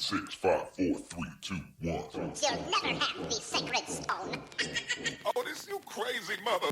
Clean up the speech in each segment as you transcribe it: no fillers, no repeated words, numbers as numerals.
6, 5, 4, 3, 2, 1. You'll never have the sacred stone. Oh, this you crazy mother.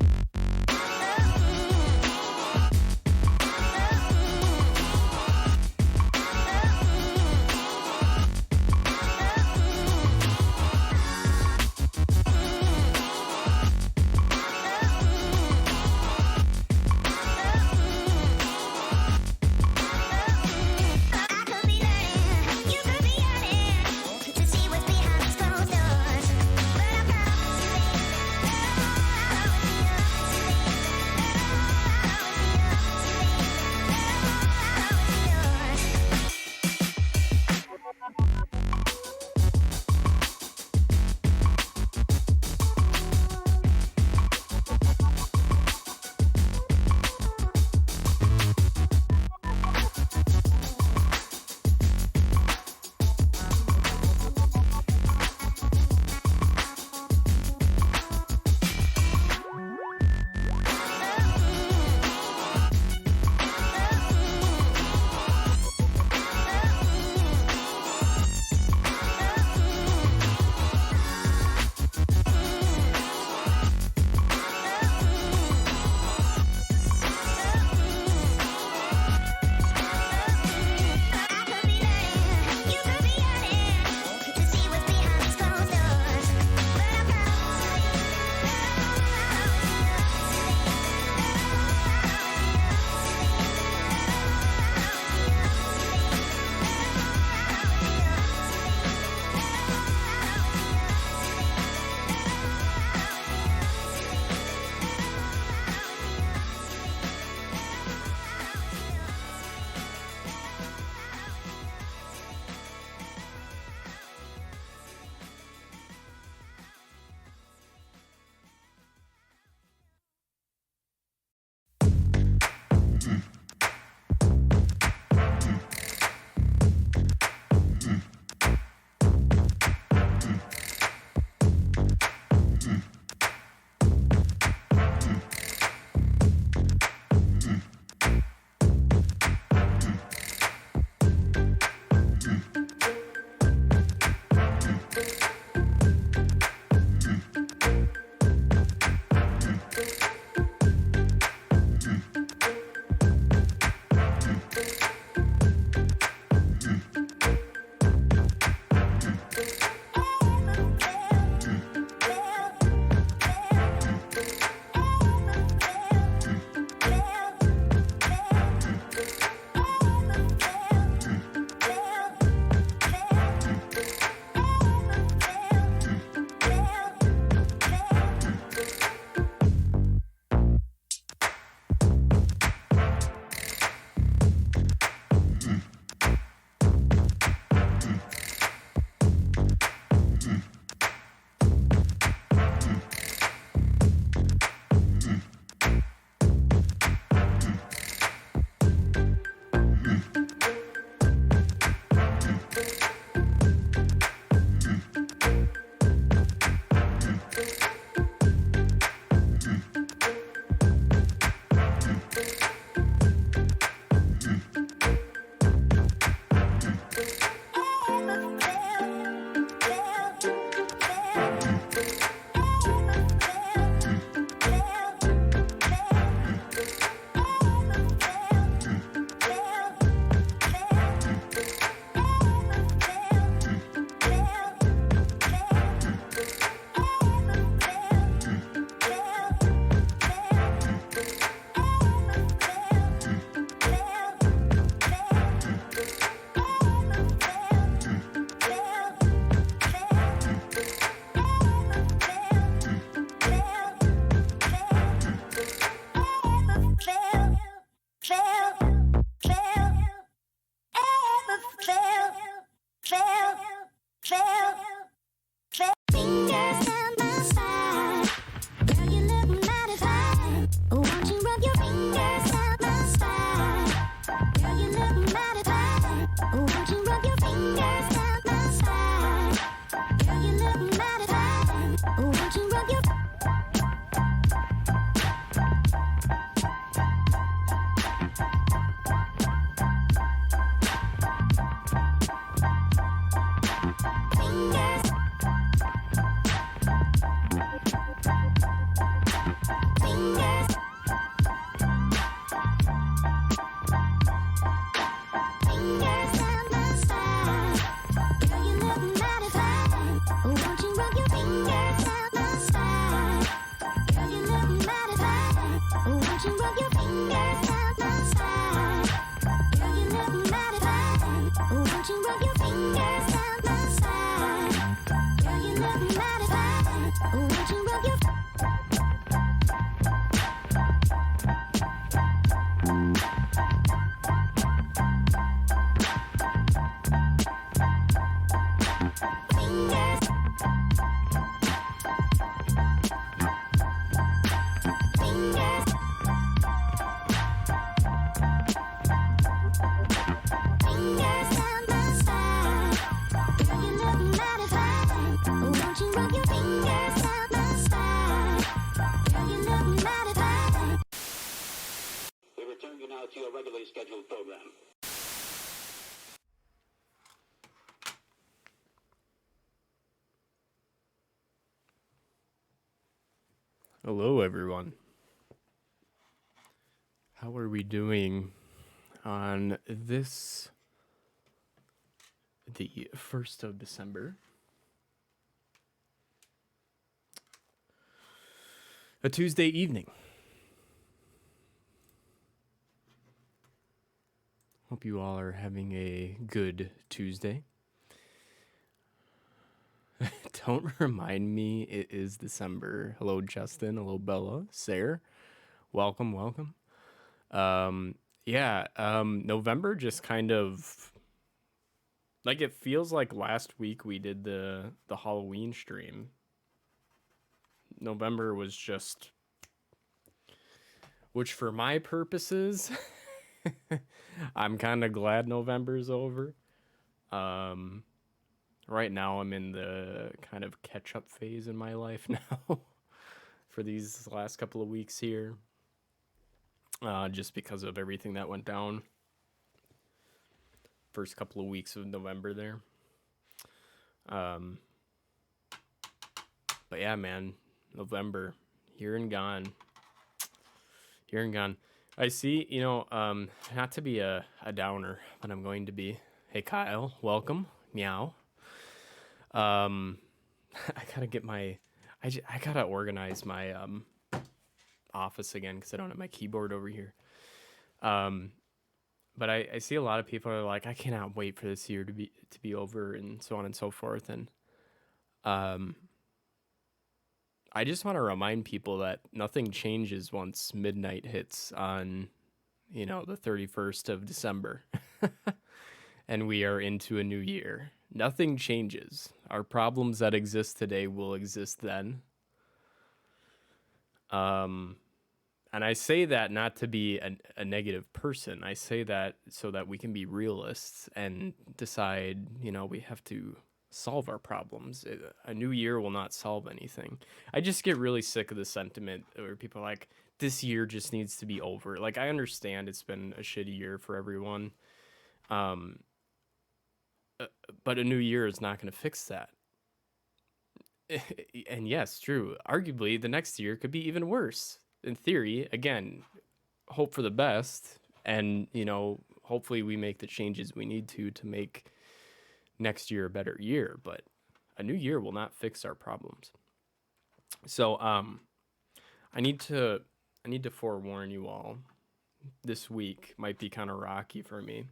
Won't you rub your fingers down my spine? Girl, you look mighty fine. Won't you rub your fingers down my spine? Girl, you look mighty fine. Won't you rub your We return you now to your regularly scheduled program. Hello, everyone. How are we doing on this, the 1st of December? A Tuesday evening. Hope you all are having a good Tuesday. Don't remind me it is December. Hello, Justin. Hello, Bella. Sarah. Welcome, welcome. November just kind of, like, it feels like last week we did the Halloween stream. November was just, which for my purposes, I'm kind of glad November's over. Right now I'm in the kind of catch-up phase in my life now for these last couple of weeks here. Just because of everything that went down. First couple of weeks of November there. But yeah, man, November, here and gone. Here and gone. I see, not to be a downer, but I'm going to be. Hey, Kyle, welcome. Meow. I gotta get my, I gotta organize my, office again because I don't have my keyboard over here. But I see a lot of people are like, I cannot wait for this year to be over and so on and so forth. And I just want to remind people that nothing changes once midnight hits on, the 31st of December. And we are into a new year. Nothing changes. Our problems that exist today will exist then. And I say that not to be a negative person. I say that so that we can be realists and decide, we have to solve our problems. A new year will not solve anything. I just get really sick of the sentiment where people are like, this year just needs to be over. Like, I understand it's been a shitty year for everyone. But a new year is not going to fix that. And yes, true. Arguably, the next year could be even worse. In theory, again, hope for the best. And, hopefully we make the changes we need to make next year a better year. But a new year will not fix our problems. So, I need to forewarn you all. This week might be kind of rocky for me.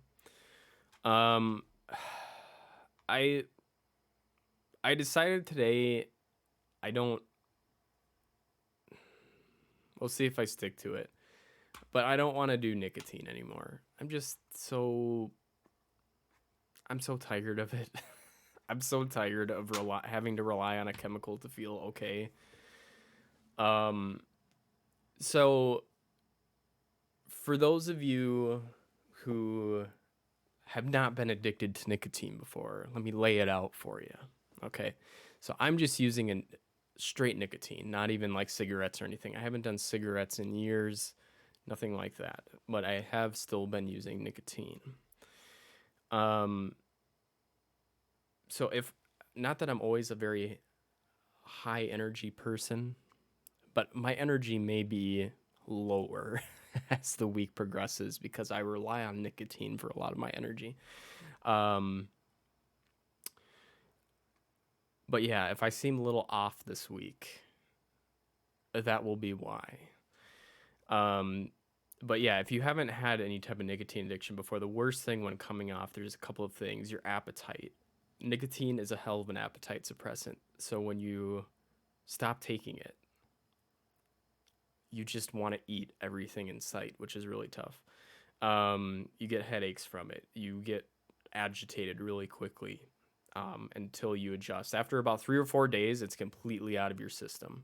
I decided today we'll see if I stick to it, but I don't want to do nicotine anymore. I'm so tired of it. I'm so tired of having to rely on a chemical to feel okay. So for those of you who have not been addicted to nicotine before, let me lay it out for you. Okay. So I'm just using a straight nicotine, not even like cigarettes or anything. I haven't done cigarettes in years, nothing like that, but I have still been using nicotine. So not that I'm always a very high energy person, but my energy may be lower as the week progresses because I rely on nicotine for a lot of my energy. But yeah, if I seem a little off this week, that will be why. But yeah, if you haven't had any type of nicotine addiction before, the worst thing when coming off, there's a couple of things. Your appetite. Nicotine is a hell of an appetite suppressant. So when you stop taking it, you just want to eat everything in sight, which is really tough. You get headaches from it. You get agitated really quickly until you adjust. After about 3 or 4 days, it's completely out of your system.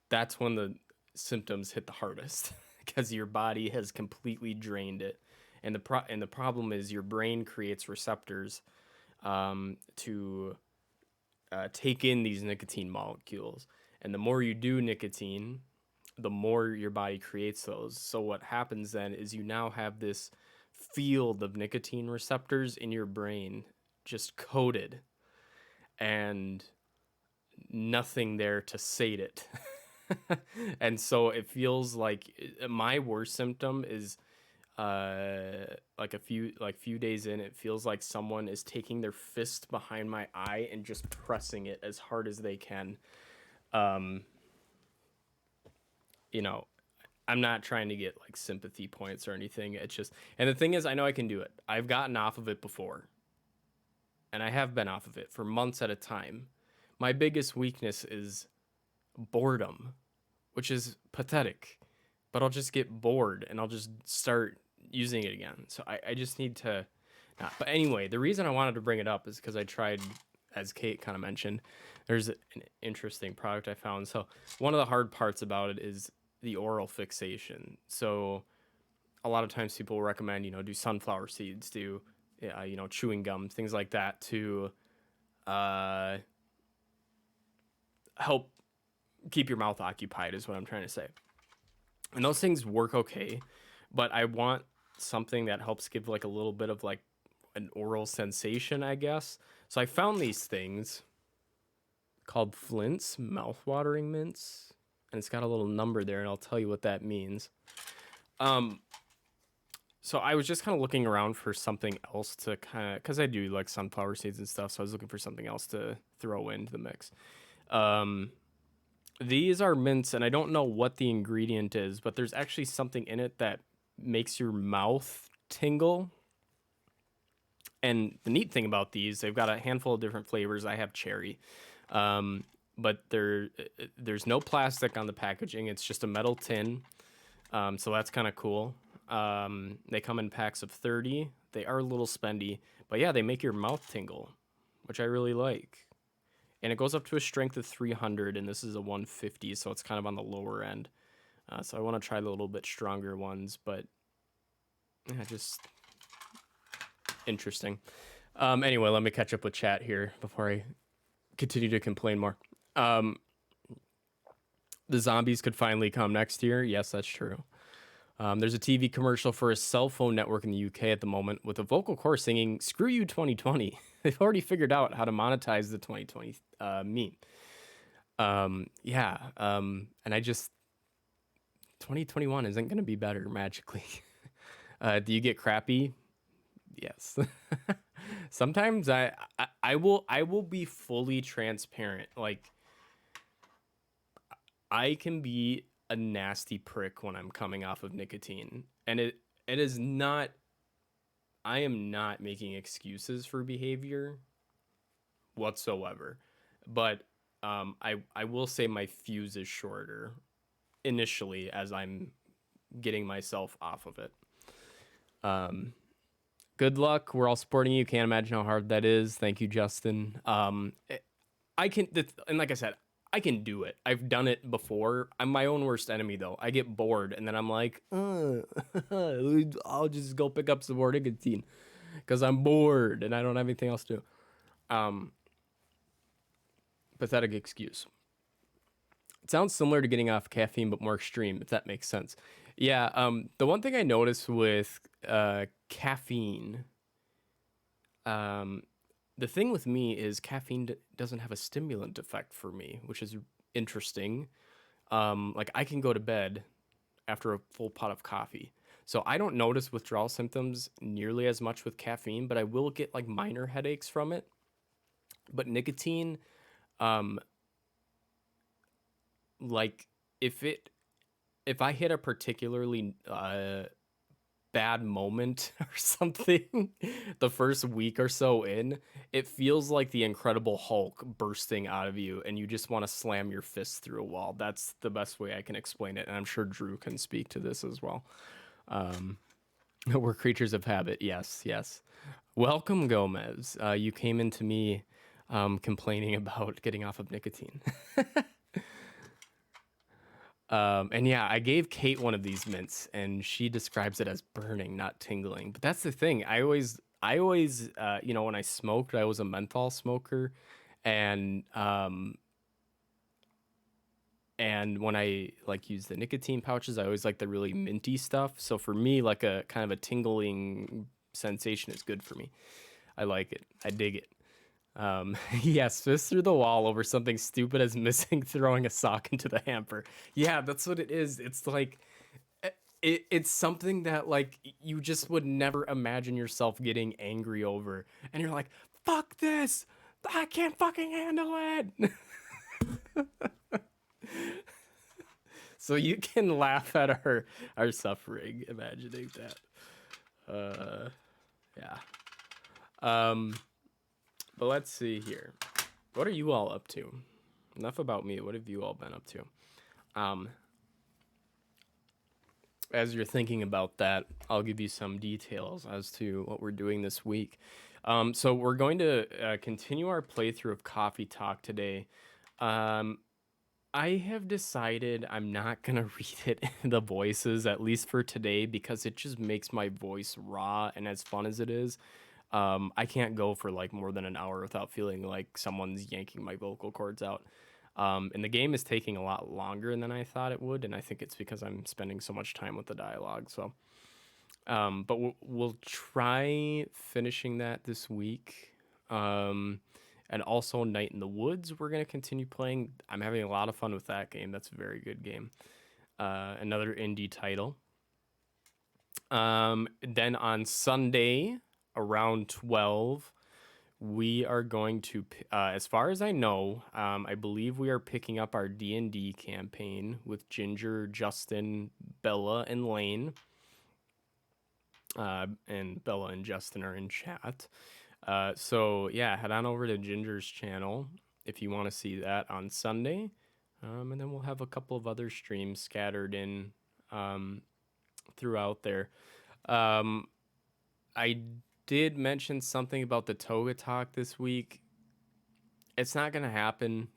That's when the symptoms hit the hardest because your body has completely drained it. And the problem is your brain creates receptors to take in these nicotine molecules. And the more you do nicotine, the more your body creates those. So what happens then is you now have this field of nicotine receptors in your brain just coated and nothing there to sate it. And so it feels like my worst symptom is like a few days in, it feels like someone is taking their fist behind my eye and just pressing it as hard as they can. You know, I'm not trying to get like sympathy points or anything. It's just, and the thing is, I know I can do it. I've gotten off of it before, and I have been off of it for months at a time. My biggest weakness is boredom, which is pathetic, but I'll just get bored and I'll just start using it again. So I just need to not. But anyway, the reason I wanted to bring it up is because I tried, as Kate kind of mentioned, there's an interesting product I found. So one of the hard parts about it is the oral fixation. So a lot of times people recommend, do sunflower seeds, do, chewing gum, things like that to help keep your mouth occupied is what I'm trying to say. And those things work okay, but I want something that helps give like a little bit of like an oral sensation, I guess. So I found these things called Flint's mouthwatering mints, and it's got a little number there, and I'll tell you what that means. So I was just kind of looking around for something else to kind of, because I do like sunflower seeds and stuff, so I was looking for something else to throw into the mix. These are mints, and I don't know what the ingredient is, but there's actually something in it that makes your mouth tingle. And the neat thing about these, they've got a handful of different flavors. I have cherry, but there's no plastic on the packaging. It's just a metal tin, so that's kind of cool. They come in packs of 30. They are a little spendy, but yeah, they make your mouth tingle, which I really like. And it goes up to a strength of 300, and this is a 150, so it's kind of on the lower end. So I want to try the little bit stronger ones, but yeah, just interesting. Anyway, let me catch up with chat here before I continue to complain more. The zombies could finally come next year. Yes, that's true. There's a TV commercial for a cell phone network in the UK at the moment with a vocal chorus singing, "Screw you 2020." They've already figured out how to monetize the 2020 meme. And I just, 2021 isn't going to be better magically. Do you get crappy? Yes. Sometimes I will be fully transparent. Like, I can be a nasty prick when I'm coming off of nicotine, and it is not, I am not making excuses for behavior whatsoever, but I will say my fuse is shorter initially as I'm getting myself off of it. Good luck. We're all supporting you. Can't imagine how hard that is. Thank you, Justin. And like I said, I can do it. I've done it before. I'm my own worst enemy, though. I get bored, and then I'm like, I'll just go pick up some more nicotine because I'm bored and I don't have anything else to do. Pathetic excuse. It sounds similar to getting off caffeine, but more extreme, if that makes sense. Yeah, the one thing I noticed with caffeine, the thing with me is caffeine doesn't have a stimulant effect for me, which is interesting. Like, I can go to bed after a full pot of coffee. So I don't notice withdrawal symptoms nearly as much with caffeine, but I will get like minor headaches from it. But nicotine, like, if it, if I hit a particularly bad moment or something the first week or so in, it feels like the Incredible Hulk bursting out of you and you just want to slam your fist through a wall. That's the best way I can explain it, and I'm sure Drew can speak to this as well. We're creatures of habit. Yes, yes. Welcome, Gomez. You came into me complaining about getting off of nicotine. And yeah, I gave Kate one of these mints, and she describes it as burning, not tingling. But that's the thing. You know, when I smoked, I was a menthol smoker, and when I like use the nicotine pouches, I always like the really minty stuff. So for me, like a kind of a tingling sensation is good for me. I like it. I dig it. Yes, fist through the wall over something stupid as missing throwing a sock into the hamper. Yeah, that's what it is. It's like it's something that like you just would never imagine yourself getting angry over, and you're like, "Fuck this! I can't fucking handle it." So you can laugh at our suffering, imagining that. Yeah. But let's see here. What are you all up to? Enough about me. What have you all been up to? As you're thinking about that, I'll give you some details as to what we're doing this week. So we're going to continue our playthrough of Coffee Talk today. I have decided I'm not going to read it in the voices, at least for today, because it just makes my voice raw, and as fun as it is, I can't go for like more than an hour without feeling like someone's yanking my vocal cords out. And the game is taking a lot longer than I thought it would, and I think it's because I'm spending so much time with the dialogue. So, but we'll try finishing that this week. And also Night in the Woods, we're going to continue playing. I'm having a lot of fun with that game. That's a very good game. Another indie title. Then on Sunday, around 12, we are going to, as far as I know, I believe we are picking up our D&D campaign with Ginger, Justin, Bella, and Lane. And Bella and Justin are in chat. So yeah, head on over to Ginger's channel if you want to see that on Sunday. And then we'll have a couple of other streams scattered in throughout there. I did mention something about the Toga Talk this week. It's not going to happen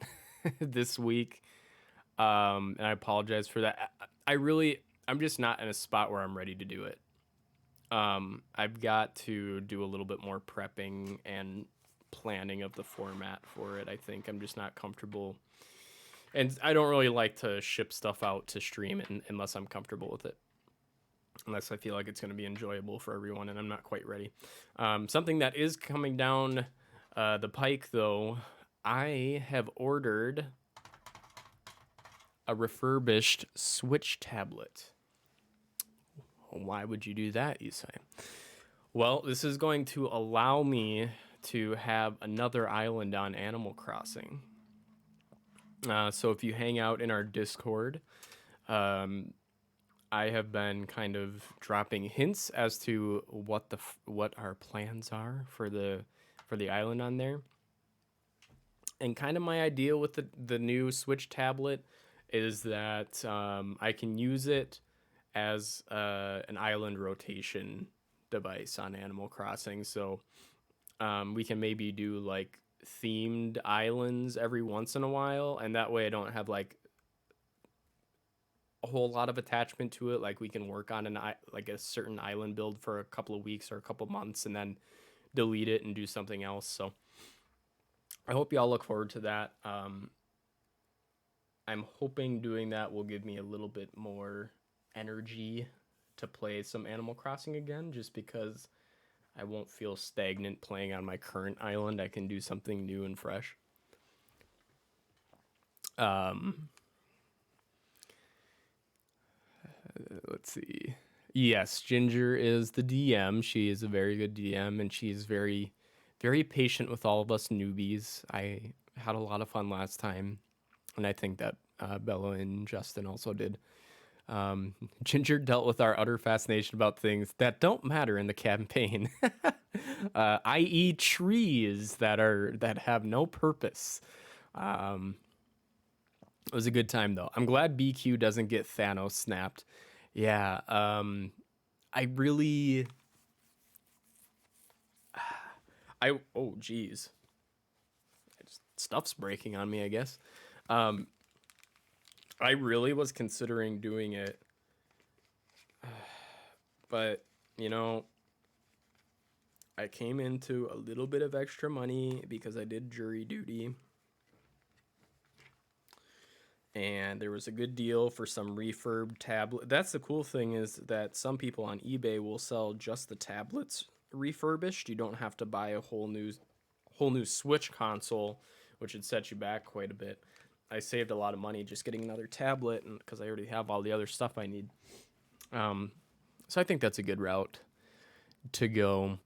this week. And I apologize for that. I'm just not in a spot where I'm ready to do it. I've got to do a little bit more prepping and planning of the format for it. I think I'm just not comfortable, and I don't really like to ship stuff out to stream unless I'm comfortable with it, unless I feel like it's going to be enjoyable for everyone, and I'm not quite ready. Something that is coming down the pike, though, I have ordered a refurbished Switch tablet. Why would you do that, you say? Well, this is going to allow me to have another island on Animal Crossing. So if you hang out in our Discord, I have been kind of dropping hints as to what our plans are for the island on there. And kind of my idea with the new Switch tablet is that I can use it as an island rotation device on Animal Crossing. So we can maybe do like themed islands every once in a while, and that way I don't have like a whole lot of attachment to it. Like we can work on like a certain island build for a couple of weeks or a couple months and then delete it and do something else. So I hope y'all look forward to that. I'm hoping doing that will give me a little bit more energy to play some Animal Crossing again, just because I won't feel stagnant playing on my current island. I can do something new and fresh. Let's see. Yes, Ginger is the DM. She is a very good DM, and she's very, very patient with all of us newbies. I had a lot of fun last time, and I think that Bella and Justin also did. Ginger dealt with our utter fascination about things that don't matter in the campaign, i.e., trees that have no purpose. It was a good time though. I'm glad BQ doesn't get Thanos snapped. Yeah, I really, oh geez, stuff's breaking on me, I guess. I really was considering doing it, but you know, I came into a little bit of extra money because I did jury duty. And there was a good deal for some refurb tablet. That's the cool thing, is that some people on eBay will sell just the tablets refurbished. You don't have to buy a whole new Switch console, which would set you back quite a bit. I saved a lot of money just getting another tablet, and because I already have all the other stuff I need. So I think that's a good route to go.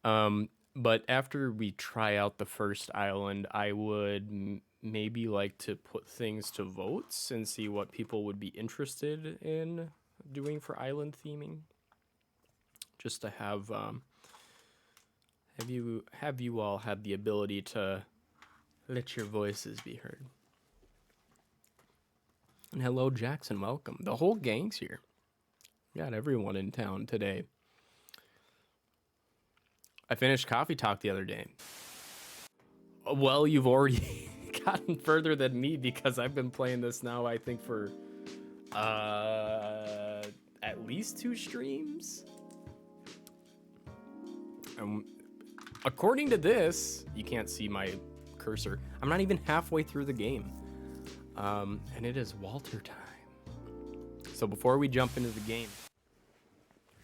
But after we try out the first island, I would maybe like to put things to votes and see what people would be interested in doing for island theming. Just to have you all had the ability to let your voices be heard. And hello, Jackson, welcome. The whole gang's here. Got everyone in town today. I finished Coffee Talk the other day. Well, you've already gotten further than me because I've been playing this now, I think, for at least 2 streams. According to this, you can't see my cursor. I'm not even halfway through the game. And it is Walter time. So before we jump into the game,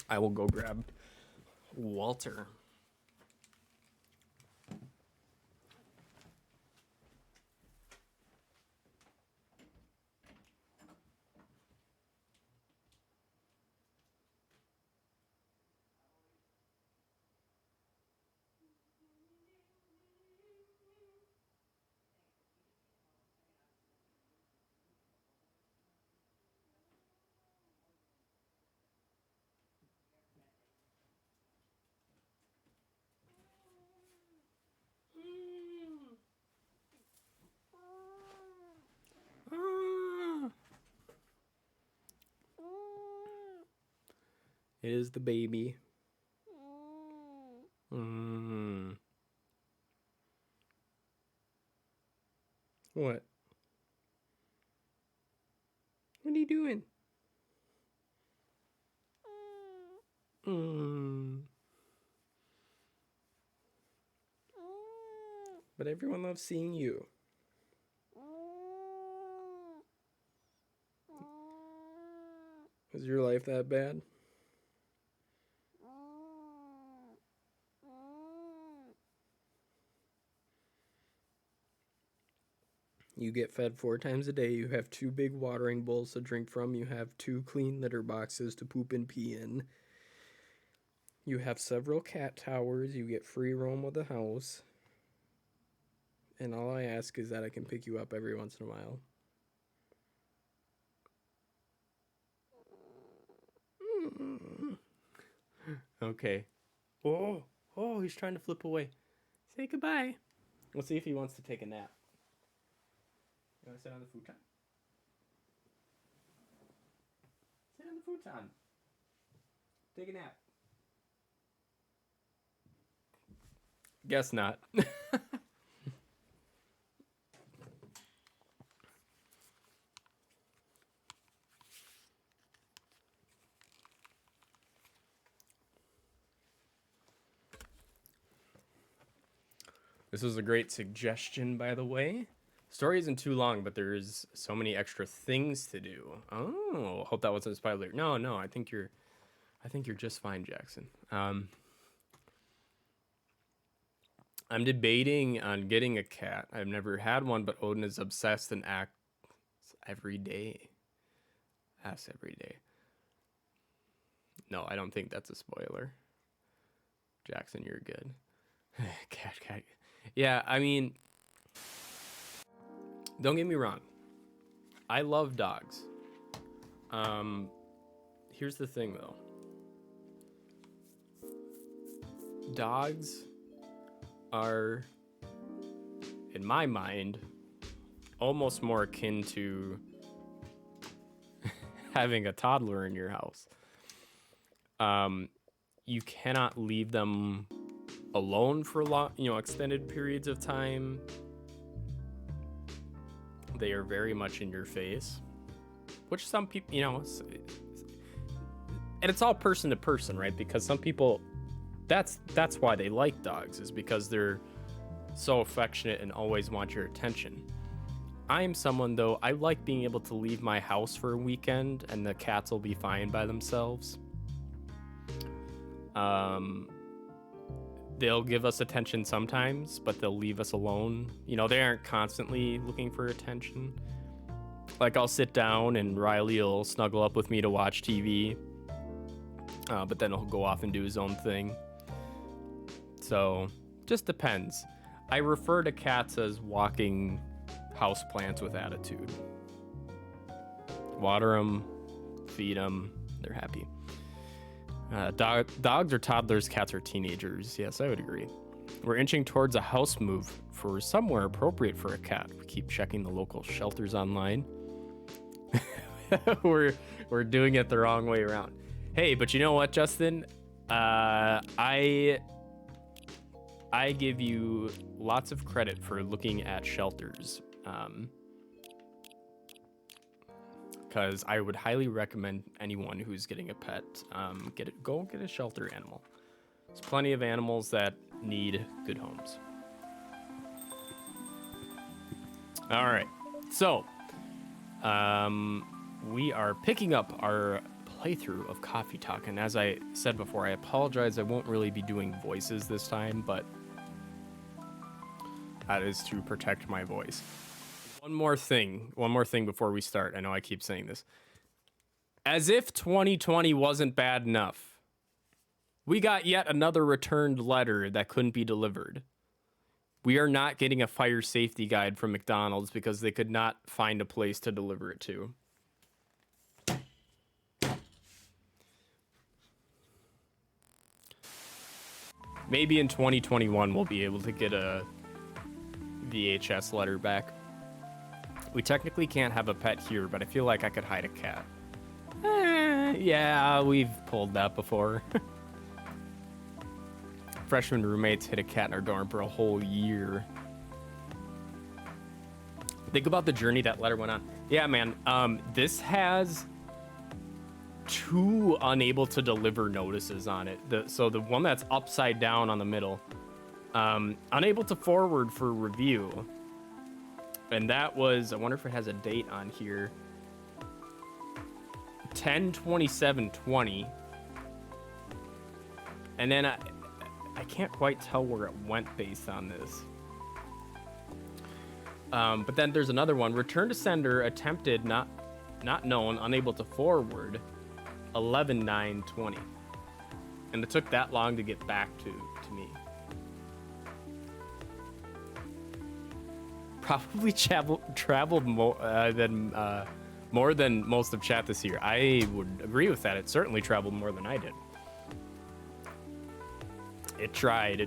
I will go grab Walter. It is the baby. What? What are you doing? But everyone loves seeing you. Is your life that bad? You get fed 4 times a day. You have 2 big watering bowls to drink from. You have 2 clean litter boxes to poop and pee in. You have several cat towers. You get free roam of the house. And all I ask is that I can pick you up every once in a while. Okay. Oh, he's trying to flip away. Say goodbye. We'll see if he wants to take a nap. You want to sit on the futon? Sit on the futon. Take a nap. Guess not. This was a great suggestion, by the way. Story isn't too long, but there's so many extra things to do. Oh, hope that wasn't a spoiler. No, I think you're just fine, Jackson. I'm debating on getting a cat. I've never had one, but Odin is obsessed and acts every day. Asks every day. No, I don't think that's a spoiler. Jackson, you're good. Cat. Yeah, I mean, don't get me wrong. I love dogs. Here's the thing, though. Dogs are, in my mind, almost more akin to having a toddler in your house. You cannot leave them alone for long, extended periods of time. They are very much in your face, which some people, and it's all person to person, right? Because some people, that's why they like dogs, is because they're so affectionate and always want your attention. I am someone, though, I like being able to leave my house for a weekend and the cats will be fine by themselves. They'll give us attention sometimes, but they'll leave us alone. They aren't constantly looking for attention. Like, I'll sit down and Riley will snuggle up with me to watch TV, but then he'll go off and do his own thing. So, just depends. I refer to cats as walking houseplants with attitude. Water them, feed them, they're happy. Dogs are toddlers, cats are teenagers. Yes, I would agree. We're inching towards a house move for somewhere appropriate for a cat. We keep checking the local shelters online. We're doing it the wrong way around. Hey, but you know what, Justin? I give you lots of credit for looking at shelters. Because I would highly recommend anyone who's getting a pet, go get a shelter animal. There's plenty of animals that need good homes. All right, so we are picking up our playthrough of Coffee Talk, and as I said before, I apologize, I won't really be doing voices this time, but that is to protect my voice. One more thing before we start. I know I keep saying this. As if 2020 wasn't bad enough, we got yet another returned letter that couldn't be delivered. We are not getting a fire safety guide from McDonald's because they could not find a place to deliver it to. Maybe in 2021 we'll be able to get a VHS letter back. We technically can't have a pet here, but I feel like I could hide a cat. Yeah, we've pulled that before. Freshman roommates hid a cat in our dorm for a whole year. Think about the journey that letter went on. Yeah, man. This has 2 unable to deliver notices on it. So the one that's upside down on the middle, unable to forward for review. And that was, I wonder if it has a date on here. 10/27/20. And then I can't quite tell where it went based on this. But then there's another one. Return to sender, attempted, not known, unable to forward, 11/9/20. And it took that long to get back to me. Probably traveled more than most of chat this year. I would agree with that. It certainly traveled more than I did. It tried.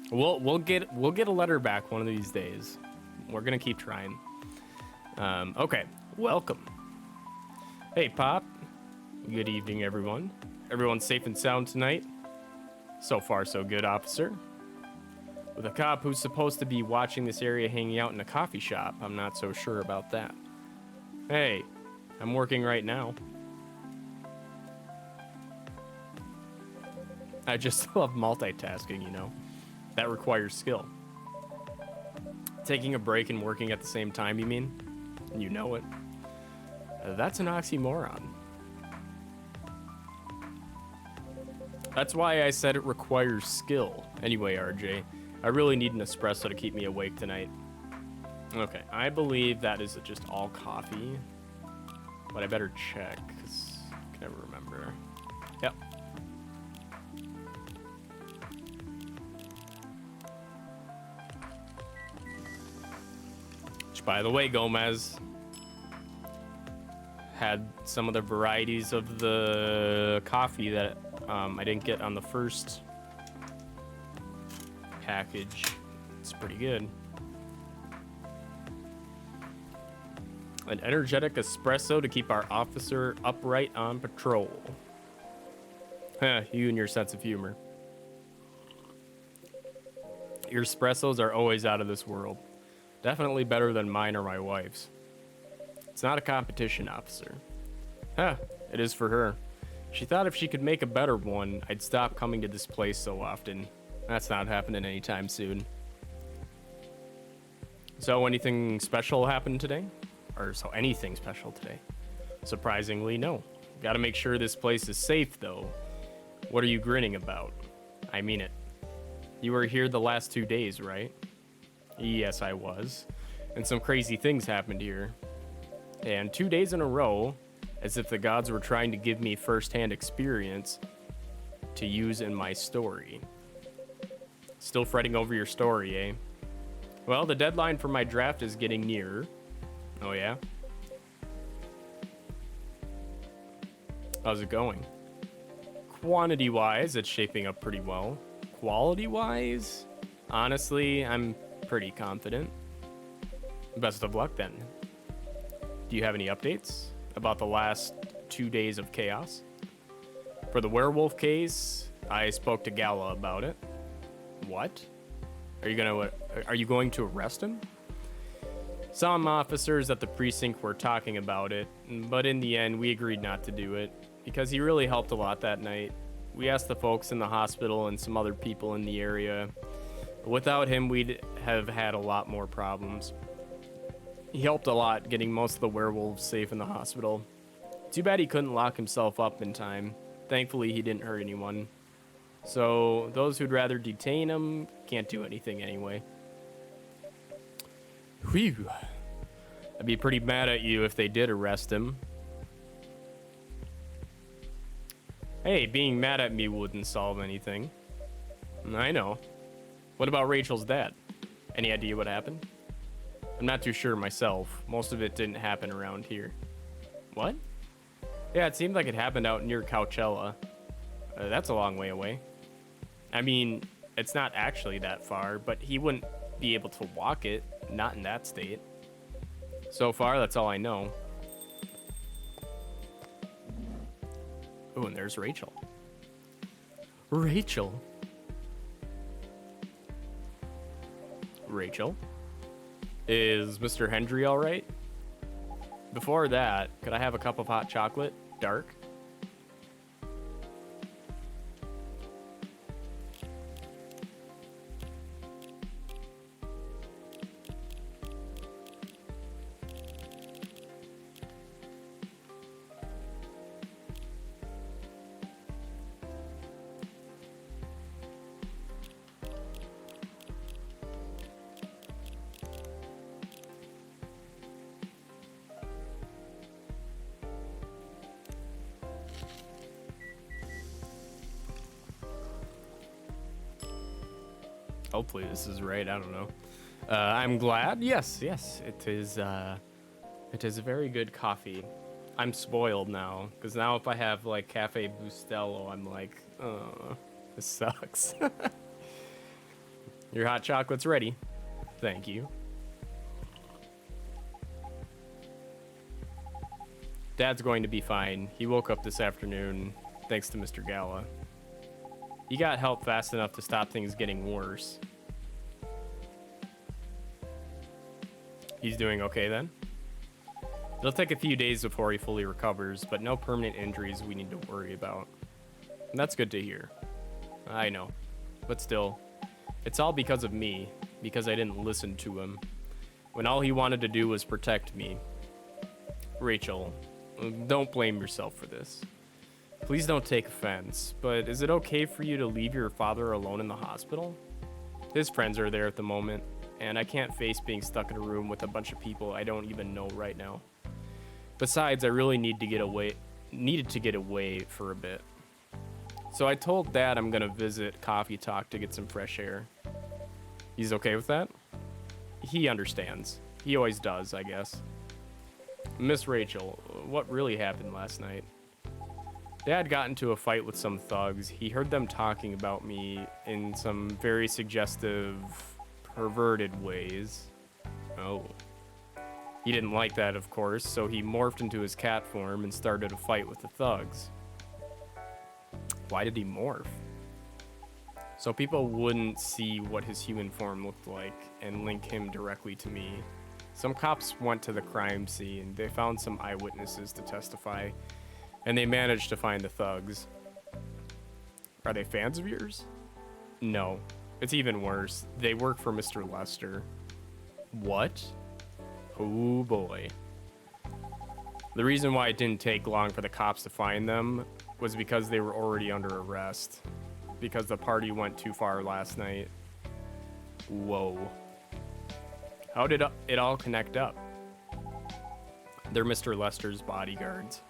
We'll get a letter back one of these days. We're gonna keep trying. Okay, welcome. Hey, Pop. Good evening, everyone. Everyone's safe and sound tonight? So far, so good, officer. With a cop who's supposed to be watching this area hanging out in a coffee shop, I'm not so sure about that. Hey, I'm working right now. I just love multitasking, That requires skill. Taking a break and working at the same time, you mean? You know it. That's an oxymoron. That's why I said it requires skill. Anyway, RJ, I really need an espresso to keep me awake tonight. Okay, I believe that is just all coffee. But I better check, because I can never remember. Yep. Which, by the way, Gomez, had some of the varieties of the coffee that I didn't get on the first package. It's pretty good. An energetic espresso to keep our officer upright on patrol. Huh, you and your sense of humor. Your espressos are always out of this world. Definitely better than mine or my wife's. It's not a competition, officer. Huh, it is for her. She thought if she could make a better one, I'd stop coming to this place so often. That's not happening anytime soon. So anything special happened today? Or so anything special today? Surprisingly, no. Gotta make sure this place is safe, though. What are you grinning about? I mean it. You were here the last 2 days, right? Yes, I was. And some crazy things happened here. And 2 days in a row, as if the gods were trying to give me first-hand experience to use in my story. Still fretting over your story, eh? Well, the deadline for my draft is getting nearer. Oh, yeah? How's it going? Quantity-wise, it's shaping up pretty well. Quality-wise, honestly, I'm pretty confident. Best of luck, then. Do you have any updates about the last 2 days of chaos? For the werewolf case, I spoke to Gala about it. What? Are you going to arrest him? Some officers at the precinct were talking about it, but in the end, we agreed not to do it because he really helped a lot that night. We asked the folks in the hospital and some other people in the area. Without him, we'd have had a lot more problems. He helped a lot getting most of the werewolves safe in the hospital. Too bad he couldn't lock himself up in time. Thankfully, he didn't hurt anyone. So, those who'd rather detain him can't do anything anyway. Whew. I'd be pretty mad at you if they did arrest him. Hey, being mad at me wouldn't solve anything. I know. What about Rachel's dad? Any idea what happened? I'm not too sure myself. Most of it didn't happen around here. What? Yeah, it seemed like it happened out near Coachella. That's a long way away. I mean, it's not actually that far, but he wouldn't be able to walk it, not in that state. So far, that's all I know. Oh, and there's Rachel. Rachel? Rachel? Is Mr. Hendry all right? Before that, could I have a cup of hot chocolate? Dark? Hopefully this is right. I don't know. I'm glad. Yes, it is. It is a very good coffee. I'm spoiled now because now if I have like Cafe Bustelo, I'm like, oh, this sucks. Your hot chocolate's ready. Thank you. Dad's going to be fine. He woke up this afternoon thanks to Mr. Gala. He got help fast enough to stop things getting worse. He's doing okay then? It'll take a few days before he fully recovers, but no permanent injuries we need to worry about. And that's good to hear. I know. But still, it's all because of me, because I didn't listen to him, when all he wanted to do was protect me. Rachel, don't blame yourself for this. Please don't take offense, but is it okay for you to leave your father alone in the hospital? His friends are there at the moment, and I can't face being stuck in a room with a bunch of people I don't even know right now. Besides, I really needed to get away for a bit. So I told Dad I'm gonna visit Coffee Talk to get some fresh air. He's okay with that? He understands. He always does, I guess. Miss Rachel, what really happened last night? Dad got into a fight with some thugs. He heard them talking about me in some very suggestive, perverted ways. Oh. He didn't like that, of course, so he morphed into his cat form and started a fight with the thugs. Why did he morph? So people wouldn't see what his human form looked like and link him directly to me. Some cops went to the crime scene. They found some eyewitnesses to testify, and they managed to find the thugs. Are they fans of yours? No. It's even worse. They work for Mr. Lester. What? Oh boy. The reason why it didn't take long for the cops to find them was because they were already under arrest. Because the party went too far last night. Whoa. How did it all connect up? They're Mr. Lester's bodyguards.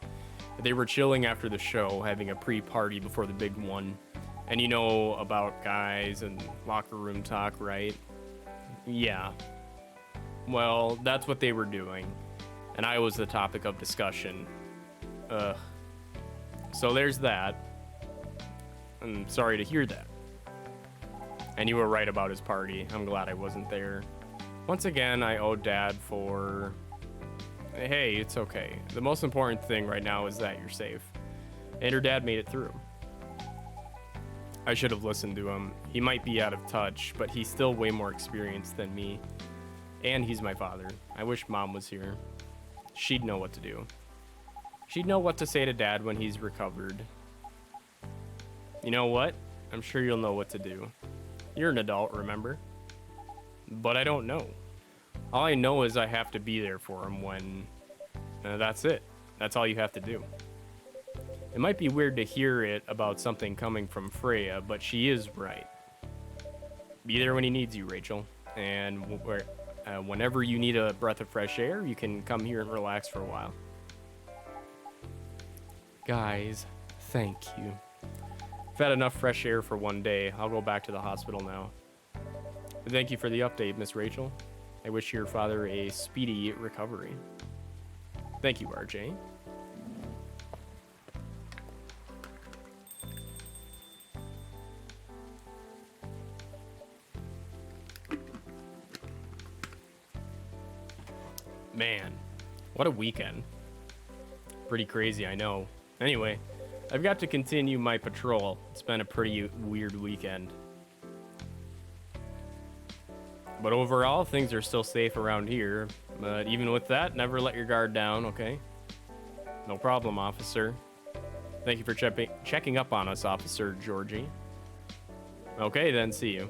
They were chilling after the show, having a pre-party before the big one. And you know about guys and locker room talk, right? Yeah. Well, that's what they were doing. And I was the topic of discussion. Ugh. So there's that. I'm sorry to hear that. And you were right about his party. I'm glad I wasn't there. Once again, I owe Dad for... Hey, it's okay. The most important thing right now is that you're safe. And your dad made it through. I should have listened to him. He might be out of touch, but he's still way more experienced than me. And he's my father. I wish Mom was here. She'd know what to do. She'd know what to say to Dad when he's recovered. You know what? I'm sure you'll know what to do. You're an adult, remember? But I don't know. All I know is I have to be there for him when... that's it. That's all you have to do. It might be weird to hear it about something coming from Freya, but she is right. Be there when he needs you, Rachel. And whenever you need a breath of fresh air, you can come here and relax for a while. Guys, thank you. I've had enough fresh air for one day. I'll go back to the hospital now. Thank you for the update, Miss Rachel. I wish your father a speedy recovery. Thank you, RJ. Man, what a weekend. Pretty crazy, I know. Anyway, I've got to continue my patrol. It's been a pretty weird weekend. But overall, things are still safe around here. But even with that, never let your guard down, okay? No problem, officer. Thank you for checking up on us, Officer Georgie. Okay, then, see you.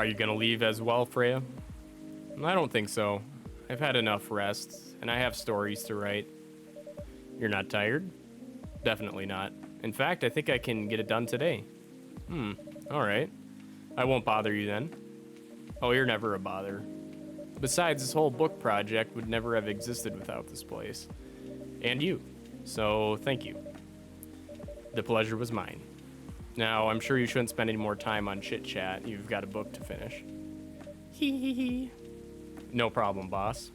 Are you gonna leave as well, Freya? I don't think so. I've had enough rest, and I have stories to write. You're not tired? Definitely not. In fact, I think I can get it done today. Alright. I won't bother you then. Oh, you're never a bother. Besides, this whole book project would never have existed without this place. And you. So, thank you. The pleasure was mine. Now, I'm sure you shouldn't spend any more time on chit-chat. You've got a book to finish. Hee hee hee. No problem, boss.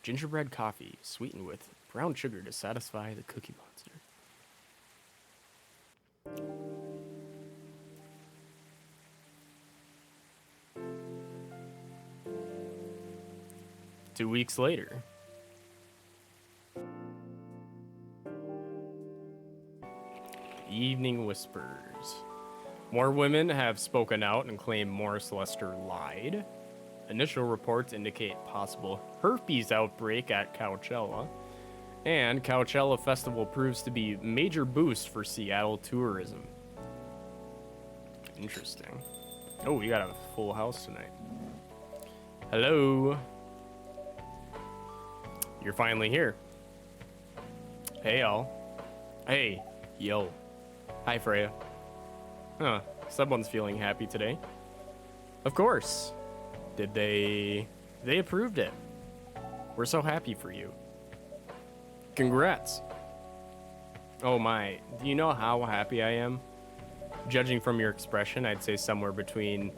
Gingerbread coffee, sweetened with brown sugar to satisfy the Cookie Monster. 2 weeks later. Evening whispers. More women have spoken out and claimed Morris Lester lied. Initial reports indicate possible herpes outbreak at Coachella. And Coachella Festival proves to be major boost for Seattle tourism. Interesting. Oh, we got a full house tonight. Hello. You're finally here. Hey, all. Hey, yo. Hi, Freya. Huh, someone's feeling happy today. Of course. Did they approved it. We're so happy for you. Congrats. Oh my, do you know how happy I am? Judging from your expression, I'd say somewhere between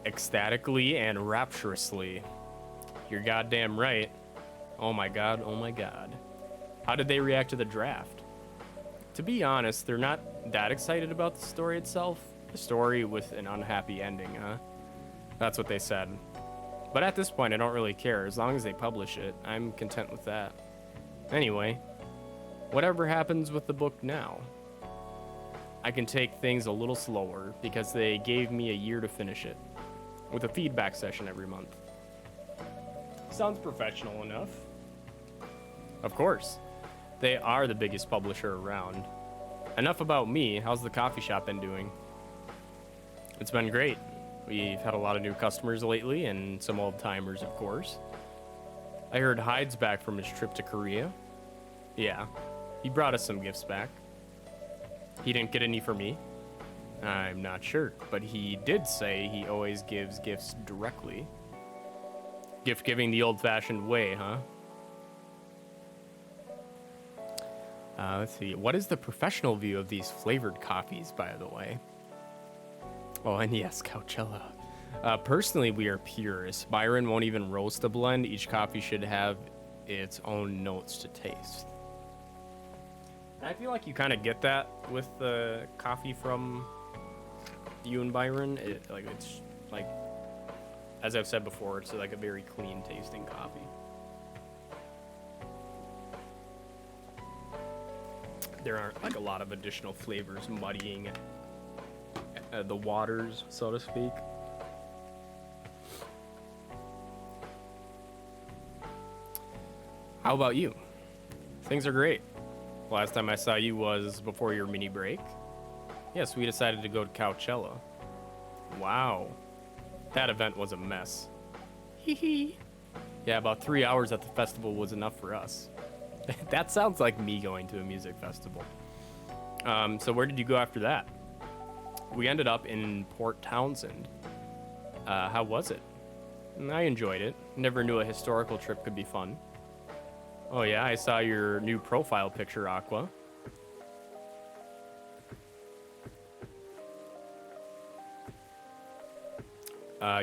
ecstatically and rapturously. You're goddamn right. Oh my god, oh my god. How did they react to the draft? To be honest, they're not that excited about the story itself. A story with an unhappy ending, huh? That's what they said. But at this point, I don't really care. As long as they publish it, I'm content with that. Anyway, whatever happens with the book now, I can take things a little slower because they gave me a year to finish it, with a feedback session every month. Sounds professional enough. Of course. They are the biggest publisher around. Enough about me. How's the coffee shop been doing? It's been great. We've had a lot of new customers lately and some old timers, of course. I heard Hyde's back from his trip to Korea. Yeah, he brought us some gifts back. He didn't get any for me. I'm not sure, but he did say he always gives gifts directly. Gift giving the old-fashioned way, huh? Let's see. What is the professional view of these flavored coffees, by the way? Oh, and yes, Coachella. Personally, we are purists. Byron won't even roast a blend. Each coffee should have its own notes to taste. I feel like you kind of get that with the coffee from you and Byron. It's like, as I've said before, it's like a very clean tasting coffee. There aren't like a lot of additional flavors muddying the waters, so to speak. How about you? Things are great. Last time I saw you was before your mini break. Yes, we decided to go to Coachella. Wow. That event was a mess. Hee hee. Yeah, about 3 hours at the festival was enough for us. That sounds like me going to a music festival. So where did you go after that? We ended up in Port Townsend. How was it? I enjoyed it. Never knew a historical trip could be fun. Oh yeah, I saw your new profile picture, Aqua.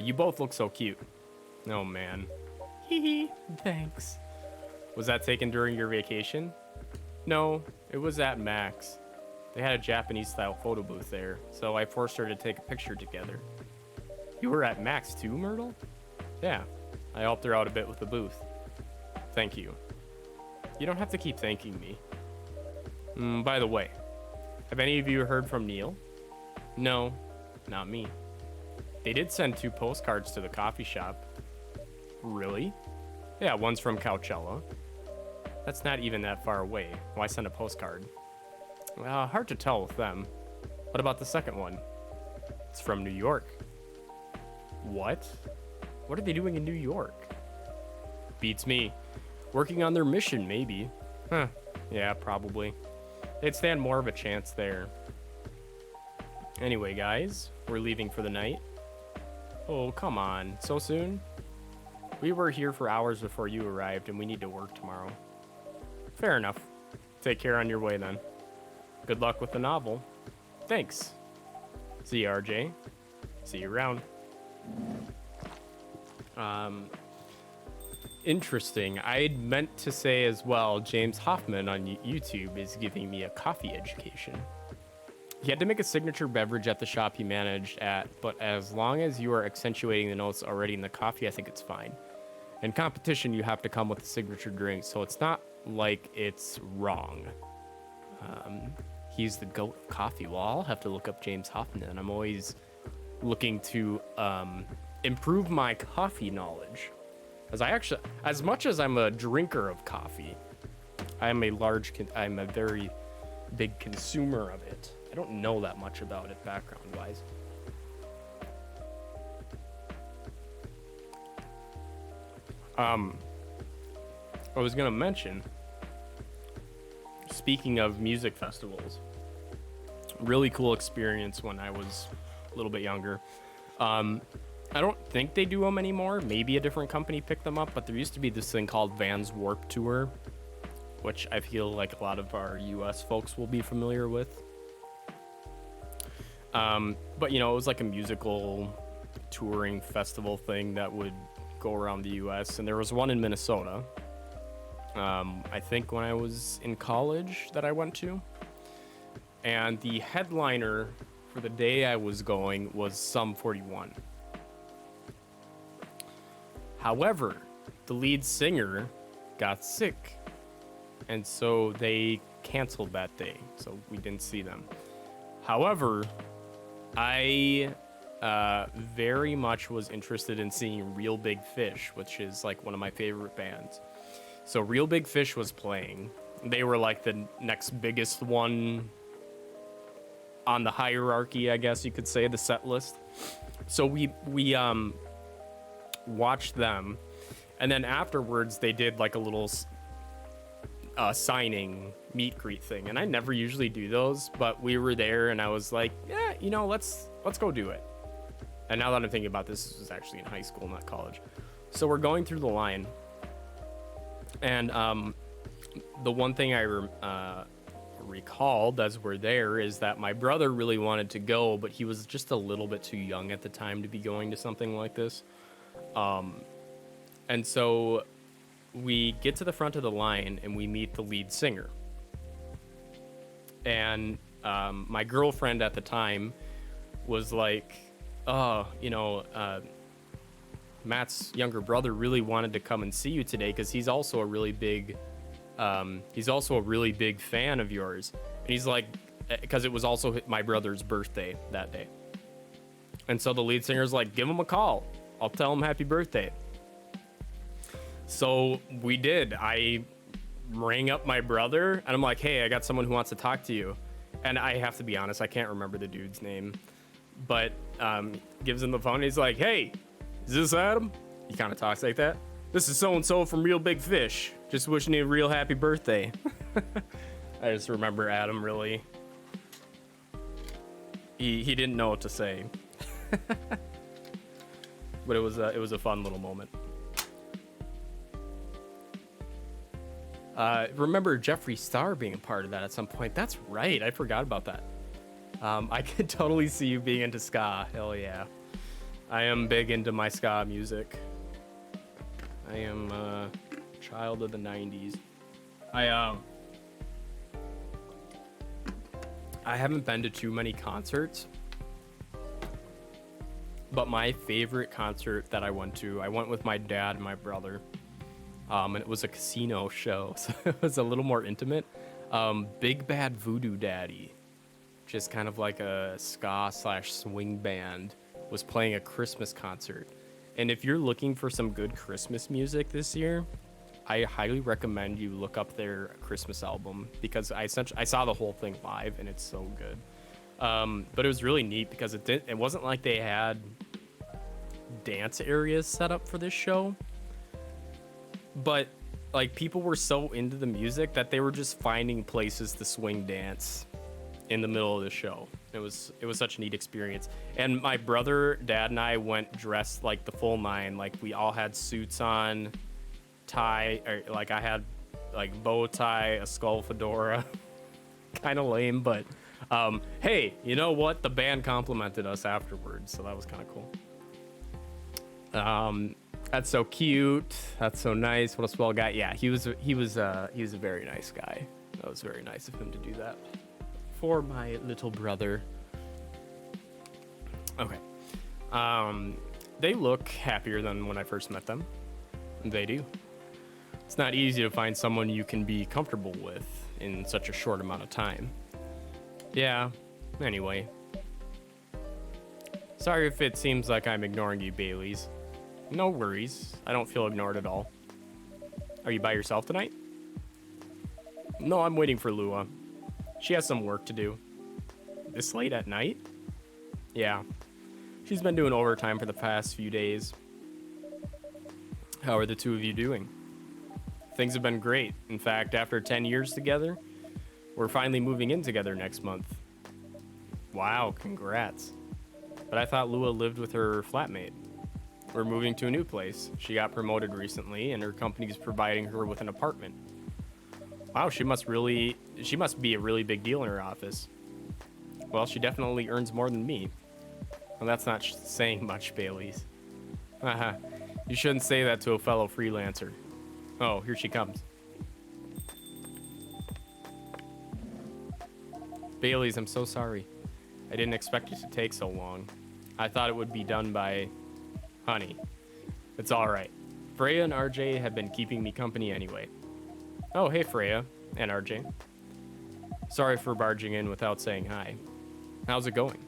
You both look so cute. Oh man. Hee hee, thanks. Was that taken during your vacation? No, it was at Max. They had a Japanese-style photo booth there, so I forced her to take a picture together. You were at Max too, Myrtle? Yeah, I helped her out a bit with the booth. Thank you. You don't have to keep thanking me. By the way, have any of you heard from Neil? No, not me. They did send 2 postcards to the coffee shop. Really? Yeah, one's from Coachella. That's not even that far away. Why send a postcard? Hard to tell with them. What about the second one? It's from New York. What? What are they doing in New York? Beats me. Working on their mission, maybe. Huh. Yeah, probably. They'd stand more of a chance there. Anyway, guys, we're leaving for the night. Oh, come on. So soon? We were here for hours before you arrived, and we need to work tomorrow. Fair enough. Take care on your way, then. Good luck with the novel. Thanks. See you, RJ. See you around. Interesting. I'd meant to say as well, James Hoffman on YouTube is giving me a coffee education. He had to make a signature beverage at the shop he managed at, but as long as you are accentuating the notes already in the coffee, I think it's fine. In competition, you have to come with a signature drink, so it's not like it's wrong. He's the goat of coffee. Well, I'll have to look up James Hoffman, and I'm always looking to improve my coffee knowledge. As much as I'm a drinker of coffee, I'm a very big consumer of it. I don't know that much about it background-wise. I was gonna mention, speaking of music festivals, really cool experience when I was a little bit younger. I don't think they do them anymore. Maybe a different company picked them up, but there used to be this thing called Vans Warped Tour. which I feel like a lot of our US folks will be familiar with. But you know, it was like a musical touring festival thing that would go around the US, and there was one in Minnesota. I think when I was in college that I went to. And the headliner for the day I was going was Sum 41. However, the lead singer got sick, and so they canceled that day, so we didn't see them. However, I very much was interested in seeing Real Big Fish, which is like one of my favorite bands. So Real Big Fish was playing. They were like the next biggest one on the hierarchy, I guess you could say, the set list. So we watched them, and then afterwards they did like a little signing meet greet thing, and I never usually do those, but we were there, and I was like, yeah, you know, let's go do it. And now that I'm thinking about this was actually in high school, not college. So we're going through the line, and the one thing I recalled as we're there is that my brother really wanted to go, but he was just a little bit too young at the time to be going to something like this. And so we get to the front of the line and we meet the lead singer. And my girlfriend at the time was like, oh, you know, Matt's younger brother really wanted to come and see you today because he's also a really big fan of yours. And he's like, because it was also my brother's birthday that day. And so the lead singer's like, give him a call. I'll tell him happy birthday. So we did. I rang up my brother and I'm like, hey, I got someone who wants to talk to you. And I have to be honest, I can't remember the dude's name, but gives him the phone. He's like, hey, is this Adam? He kind of talks like that. This is so-and-so from Real Big Fish. Just wishing you a real happy birthday. I just remember Adam really. He didn't know what to say. But it was a fun little moment. Remember Jeffree Star being a part of that at some point. That's right. I forgot about that. I could totally see you being into ska. Hell yeah. I am big into my ska music. I am a child of the 90s. I haven't been to too many concerts, but my favorite concert that I went with my dad and my brother. And it was a casino show, so it was a little more intimate. Big Bad Voodoo Daddy, just kind of like a ska/swing band, was playing a Christmas concert. And if you're looking for some good Christmas music this year, I highly recommend you look up their Christmas album, because I saw the whole thing live and it's so good. But it was really neat because it wasn't like they had dance areas set up for this show, but like people were so into the music that they were just finding places to swing dance in the middle of the show. It was such a neat experience. And my brother, dad, and I went dressed like the full nine. Like we all had suits on, tie, or like I had like bow tie, a skull fedora. Kind of lame, but hey, you know what? The band complimented us afterwards, so that was kind of cool. That's so cute. That's so nice. What a swell guy. Yeah, he was a very nice guy. That was very nice of him to do that for my little brother. Okay. They look happier than when I first met them. They do. It's not easy to find someone you can be comfortable with in such a short amount of time. Yeah. Anyway. Sorry if it seems like I'm ignoring you, Baileys. No worries. I don't feel ignored at all. Are you by yourself tonight? No, I'm waiting for Lua. She has some work to do. This late at night? Yeah. She's been doing overtime for the past few days. How are the two of you doing? Things have been great. In fact, after 10 years together, we're finally moving in together next month. Wow, congrats. But I thought Lua lived with her flatmate. We're moving to a new place. She got promoted recently, and her company's providing her with an apartment. Wow, she must be a really big deal in her office. Well, she definitely earns more than me. Well, that's not saying much, Bailey's. Haha. You shouldn't say that to a fellow freelancer. Oh, here she comes. Bailey's, I'm so sorry. I didn't expect it to take so long. I thought it would be done by... Honey. It's alright. Freya and RJ have been keeping me company anyway. Oh, hey Freya and RJ. Sorry for barging in without saying hi. How's it going?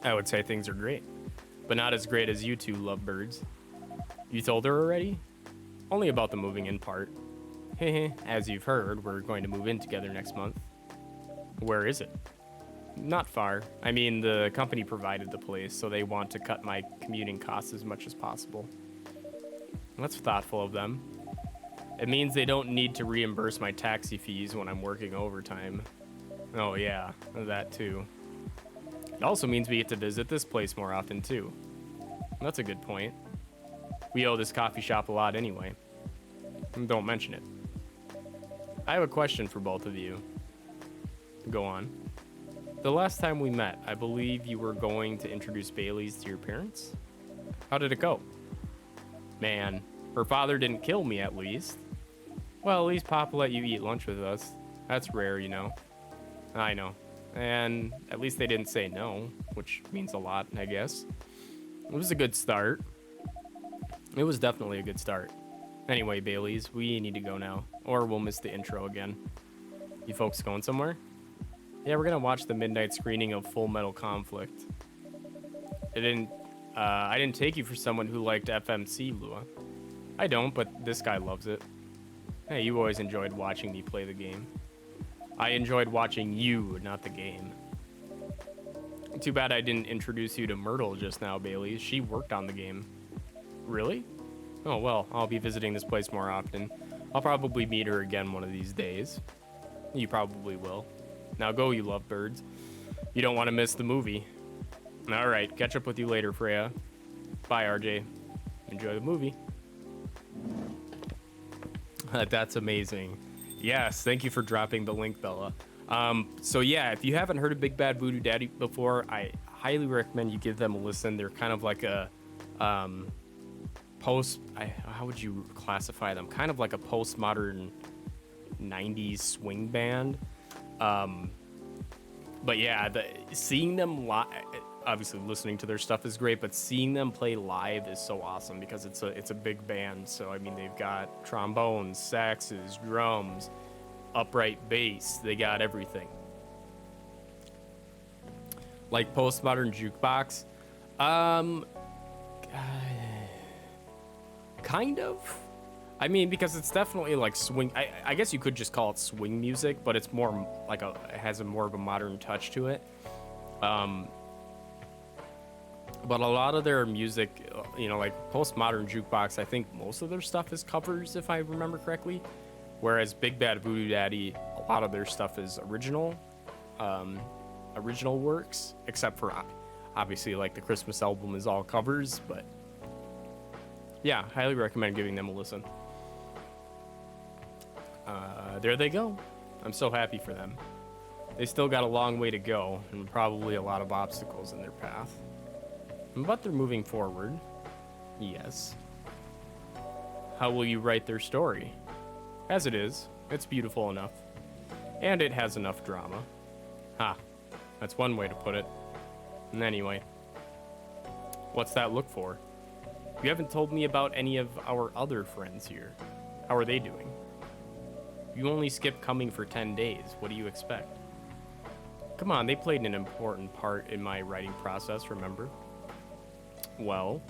I would say things are great, but not as great as you two lovebirds. You told her already? Only about the moving in part. Heh, as you've heard, we're going to move in together next month. Where is it? Not far. I mean, the company provided the place, so they want to cut my commuting costs as much as possible. That's thoughtful of them. It means they don't need to reimburse my taxi fees when I'm working overtime. Oh yeah, that too. It also means we get to visit this place more often too. That's a good point. We owe this coffee shop a lot anyway. Don't mention it. I have a question for both of you. Go on. The last time we met, I believe you were going to introduce Bailey's to your parents? How did it go? Man, her father didn't kill me at least. Well, at least Papa let you eat lunch with us. That's rare, you know. I know. And at least they didn't say no, which means a lot, I guess. It was a good start. It was definitely a good start. Anyway, Bailey's, we need to go now, or we'll miss the intro again. You folks going somewhere? Yeah, we're gonna watch the midnight screening of Full Metal Conflict. I didn't take you for someone who liked FMC, Lua. I don't, but this guy loves it. Hey, you always enjoyed watching me play the game. I enjoyed watching you, not the game. Too bad I didn't introduce you to Myrtle just now, Bailey. She worked on the game. Really? Oh, well, I'll be visiting this place more often. I'll probably meet her again one of these days. You probably will. Now go, you lovebirds. You don't want to miss the movie. All right, catch up with you later, Freya. Bye, RJ. Enjoy the movie. That's amazing. Yes, thank you for dropping the link, Bella. So yeah, if you haven't heard of Big Bad Voodoo Daddy before, I highly recommend you give them a listen. They're kind of like a how would you classify them? Kind of like a postmodern 90s swing band. But yeah, seeing them live, obviously listening to their stuff is great, but seeing them play live is so awesome because it's a big band. So I mean, they've got trombones, saxes, drums, upright bass. They got everything. Like Postmodern Jukebox, kind of. I mean, because it's definitely like swing. I guess you could just call it swing music, but it's more like it has a more of a modern touch to it. But a lot of their music, like Postmodern Jukebox, I think most of their stuff is covers, if I remember correctly. Whereas Big Bad Voodoo Daddy, a lot of their stuff is original works, except for obviously like the Christmas album is all covers. But yeah, highly recommend giving them a listen. There they go. I'm so happy for them. They still got a long way to go and probably a lot of obstacles in their path. But they're moving forward. Yes. How will you write their story? As it is, it's beautiful enough. And it has enough drama. Ha. That's one way to put it. And anyway. What's that look for? You haven't told me about any of our other friends here. How are they doing? You only skipped coming for 10 days. What do you expect? Come on, they played an important part in my writing process, remember? Well,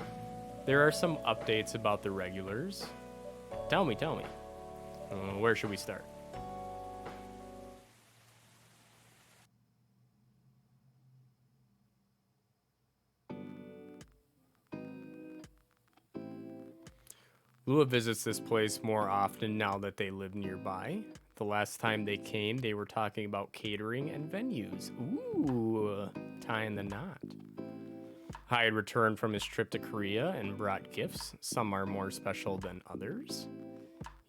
there are some updates about the regulars. Tell me. Where should we start? Lua visits this place more often now that they live nearby. The last time they came, they were talking about catering and venues. Ooh, tying the knot. Hyde returned from his trip to Korea and brought gifts. Some are more special than others.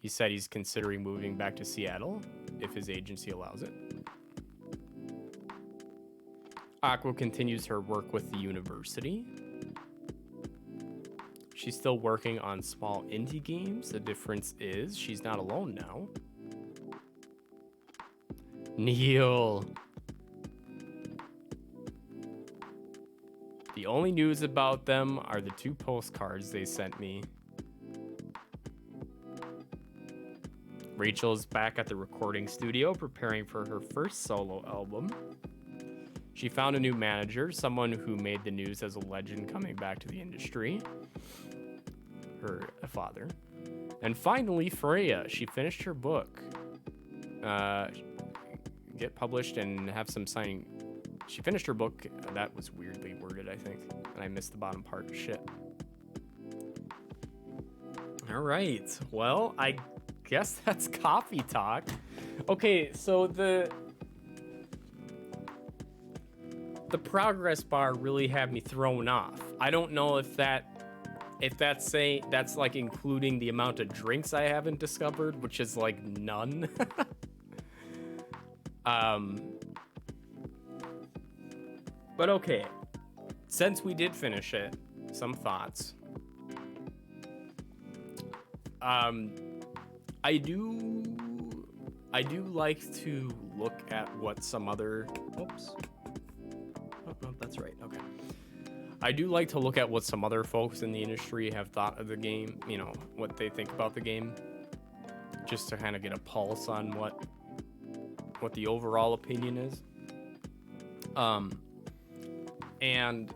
He said he's considering moving back to Seattle if his agency allows it. Aqua continues her work with the university. She's still working on small indie games. The difference is she's not alone now. Neil. The only news about them are the 2 postcards they sent me. Rachel is back at the recording studio preparing for her first solo album. She found a new manager, someone who made the news as a legend coming back to the industry. Her father. And finally, Freya. She finished her book. Get published and have some signing. She finished her book. That was weirdly worded, I think. And I missed the bottom part. Shit. All right. Well, I guess that's coffee talk. Okay, so the progress bar really had me thrown off. I don't know if that's like including the amount of drinks I haven't discovered, which is like none. But okay, since we did finish it, some thoughts. I do like to look at what some other, oops. Oh, no, that's right. Okay. I do like to look at what some other folks in the industry have thought of the game, you know, what they think about the game, just to kind of get a pulse on what the overall opinion is. And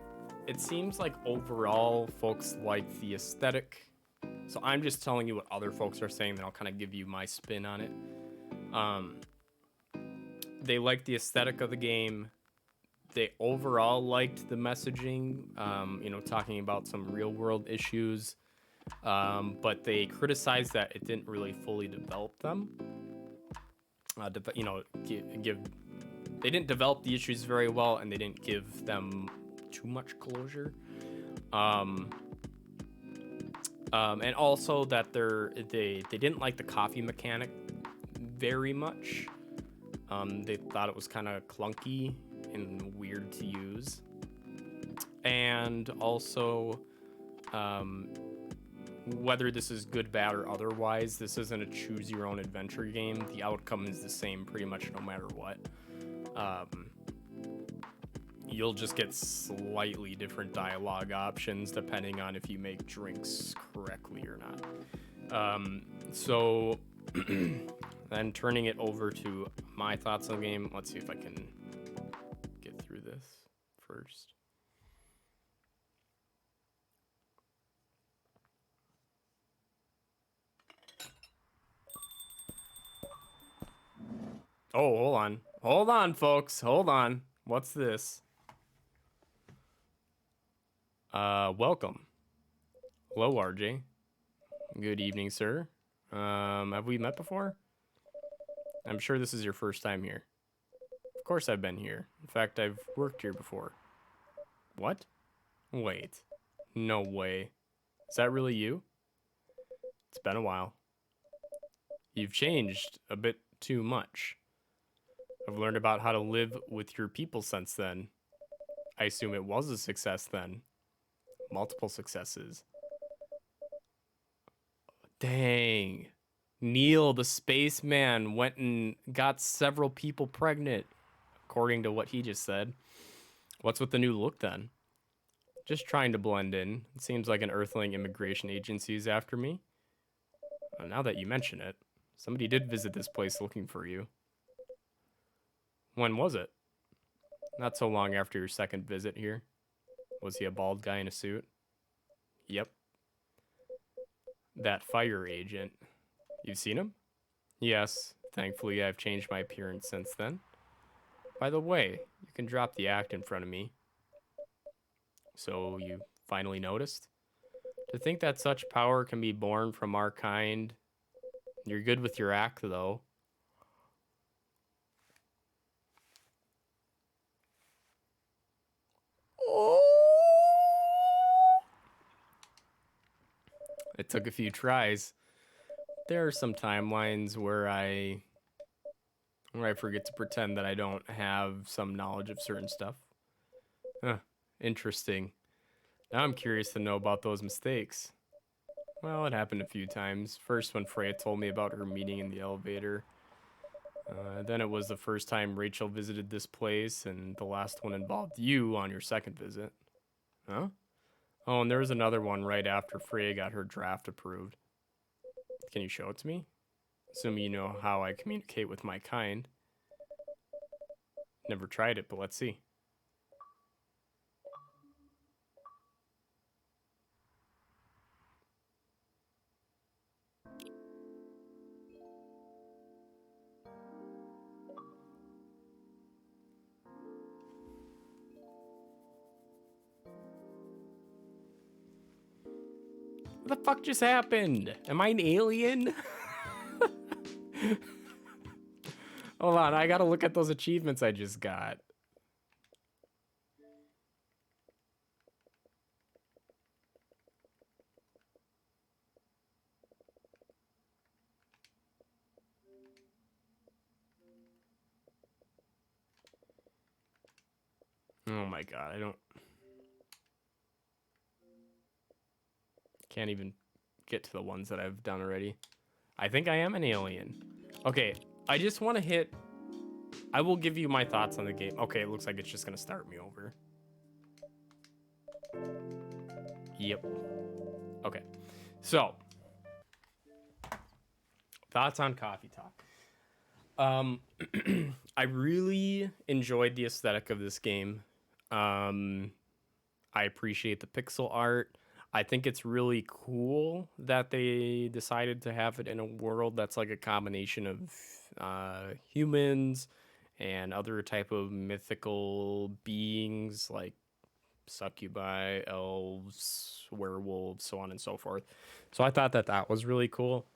it seems like overall folks like the aesthetic. So I'm just telling you what other folks are saying, then I'll kind of give you my spin on it. They like the aesthetic of the game. They overall liked the messaging, you know, talking about some real world issues. But they criticized that it didn't really fully develop them. You know, they didn't develop the issues very well, and they didn't give them too much closure. And also that they didn't like the coffee mechanic very much. They thought it was kind of clunky and weird to use. And also, whether this is good, bad, or otherwise, this isn't a choose your own adventure game. The outcome is the same pretty much no matter what. You'll just get slightly different dialogue options depending on if you make drinks correctly or not. So then turning it over to my thoughts on the game. Let's see if I can get through this first. Oh, hold on. Hold on, folks. Hold on. What's this? Welcome. Hello, RJ. Good evening, sir. Have we met before? I'm sure this is your first time here. Of course I've been here. In fact, I've worked here before. What? Wait. No way. Is that really you? It's been a while. You've changed a bit too much. I've learned about how to live with your people since then. I assume it was a success then. Multiple successes. Dang. Neil, the spaceman, went and got several people pregnant, according to what he just said. What's with the new look then? Just trying to blend in. It seems like an Earthling immigration agency is after me. Now that you mention it, somebody did visit this place looking for you. When was it? Not so long after your second visit here. Was he a bald guy in a suit? Yep. That fire agent. You've seen him? Yes. Thankfully, I've changed my appearance since then. By the way, you can drop the act in front of me. So, you finally noticed? To think that such power can be born from our kind. You're good with your act, though. It took a few tries, there are some timelines where I forget to pretend that I don't have some knowledge of certain stuff. Huh, interesting. Now I'm curious to know about those mistakes. Well, it happened a few times. First when Freya told me about her meeting in the elevator. Then it was the first time Rachel visited this place, and the last one involved you on your second visit. Huh? Oh, and there was another one right after Freya got her draft approved. Can you show it to me? Assuming you know how I communicate with my kind. Never tried it, but let's see. What the fuck just happened? Am I an alien? Hold on, I gotta look at those achievements I just got. Oh my god, can't even get to the ones that I've done already. I think I am an alien. Okay, I just want to hit... I will give you my thoughts on the game. Okay, it looks like it's just going to start me over. Yep. Okay, so... Thoughts on Coffee Talk. I really enjoyed the aesthetic of this game. I appreciate the pixel art. I think it's really cool that they decided to have it in a world that's like a combination of humans and other type of mythical beings like succubi, elves, werewolves, so on and so forth. So I thought that that was really cool.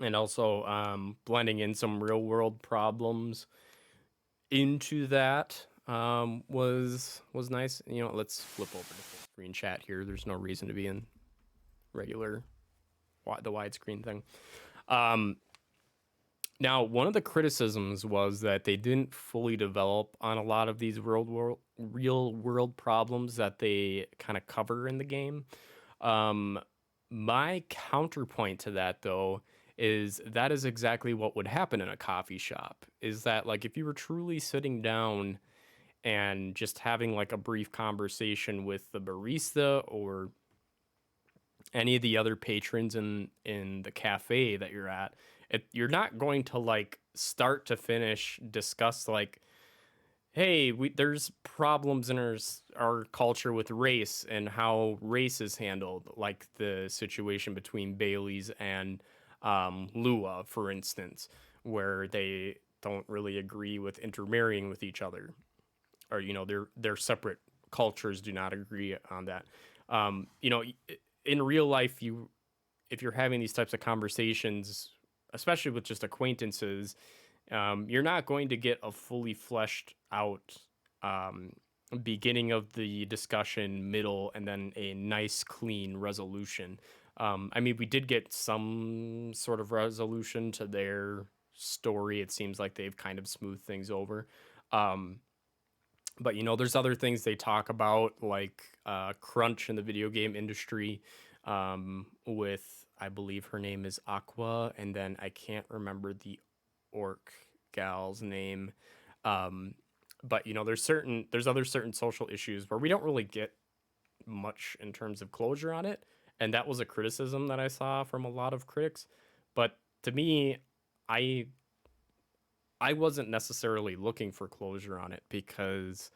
And also blending in some real world problems into that was nice. You know, let's flip over to full screen chat here. There's no reason to be in regular the widescreen thing. Now, one of the criticisms was that they didn't fully develop on a lot of these real world problems that they kind of cover in the game. My counterpoint to that, though, is that is exactly what would happen in a coffee shop. Is that, like, if you were truly sitting down and just having like a brief conversation with the barista or any of the other patrons in the cafe that you're at, you're not going to like start to finish discuss like, hey, there's problems in our culture with race and how race is handled, like the situation between Bailey's and Lua, for instance, where they don't really agree with intermarrying with each other, or you know, their separate cultures do not agree on that. You know, in real life, if you're having these types of conversations, especially with just acquaintances, you're not going to get a fully fleshed out beginning of the discussion, middle, and then a nice, clean resolution. I mean, we did get some sort of resolution to their story. It seems like they've kind of smoothed things over. But, you know, there's other things they talk about, like crunch in the video game industry with, I believe her name is Aqua, and then I can't remember the orc gal's name. But, you know, there's other certain social issues where we don't really get much in terms of closure on it. And that was a criticism that I saw from a lot of critics. But to me, I wasn't necessarily looking for closure on it because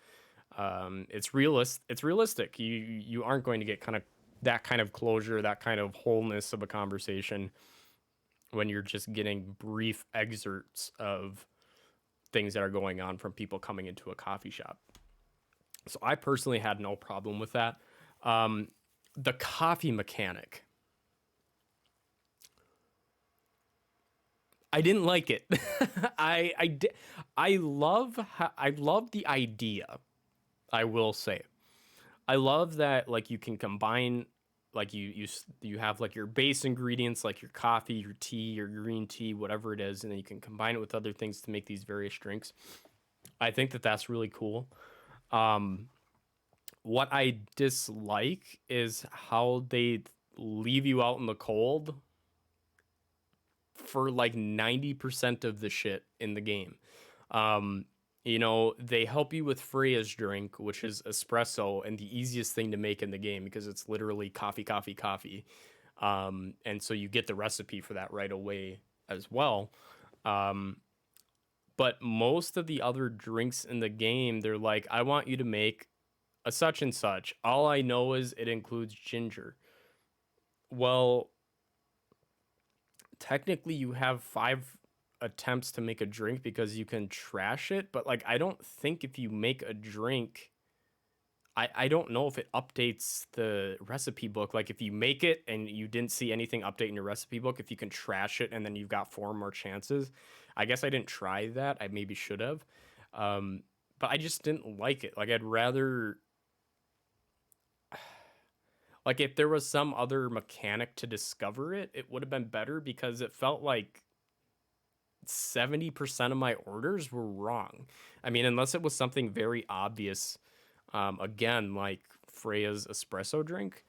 it's realistic. You aren't going to get that kind of closure, that kind of wholeness of a conversation when you're just getting brief excerpts of things that are going on from people coming into a coffee shop. So I personally had no problem with that. The coffee mechanic, I didn't like it. I love the idea. I will say, I love that, like, you can combine like you have like your base ingredients like your coffee, your tea, your green tea, whatever it is, and then you can combine it with other things to make these various drinks. I think that that's really cool. Um, what I dislike is how they leave you out in the cold for like 90% of the shit in the game. Um, they help you with Freya's drink, which is espresso and the easiest thing to make in the game because it's literally coffee, coffee, coffee. And so you get the recipe for that right away as well. Um, but most of the other drinks in the game, they're like, I want you to make a such and such. All I know is it includes ginger. Well, technically you have 5 attempts to make a drink because you can trash it, but like I don't think if you make a drink, I don't know if it updates the recipe book. Like if you make it and you didn't see anything update in your recipe book, if you can trash it and then you've got 4 more chances. I guess I didn't try that. I maybe should have. But I just didn't like it. Like I'd rather, like if there was some other mechanic to discover it, it would have been better because it felt like 70% of my orders were wrong. I mean, unless it was something very obvious, again, like Freya's espresso drink,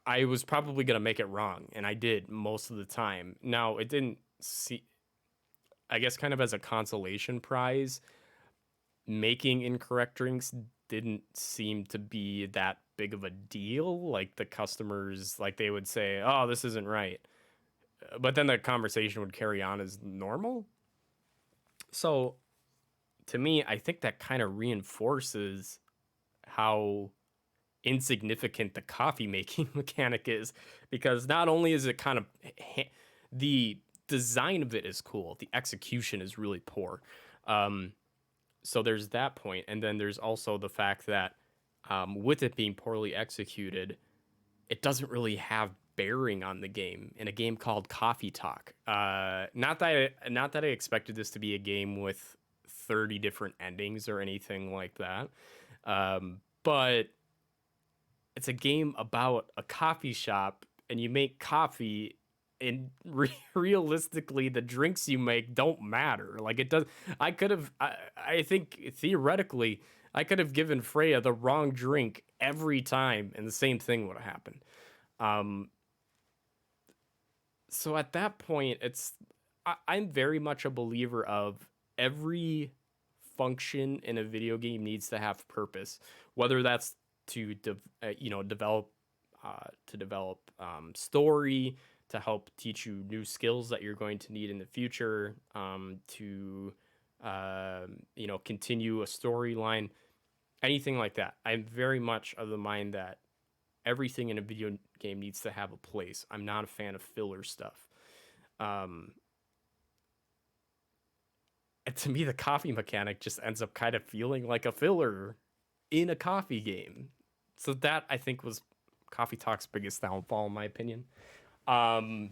I was probably going to make it wrong, and I did most of the time. Now, it didn't see, I guess, kind of as a consolation prize, making incorrect drinks didn't seem to be that big of a deal. Like the customers, like they would say, oh, this isn't right. But then the conversation would carry on as normal. So to me, I think that kind of reinforces how insignificant the coffee making mechanic is, because not only is it kind of the design of it is cool, the execution is really poor. So there's that point, and then there's also the fact that with it being poorly executed, it doesn't really have bearing on the game in a game called Coffee Talk. Not that I expected this to be a game with 30 different endings or anything like that, but it's a game about a coffee shop, and you make coffee, and realistically the drinks you make don't matter. Like it does. I think theoretically I could have given Freya the wrong drink every time and the same thing would have happened. So at that point, I'm very much a believer of every function in a video game needs to have purpose, whether that's to develop story, to help teach you new skills that you're going to need in the future, to continue a storyline, anything like that. I'm very much of the mind that everything in a video game needs to have a place. I'm not a fan of filler stuff. And to me, the coffee mechanic just ends up kind of feeling like a filler in a coffee game. So that, I think, was Coffee Talk's biggest downfall, in my opinion. The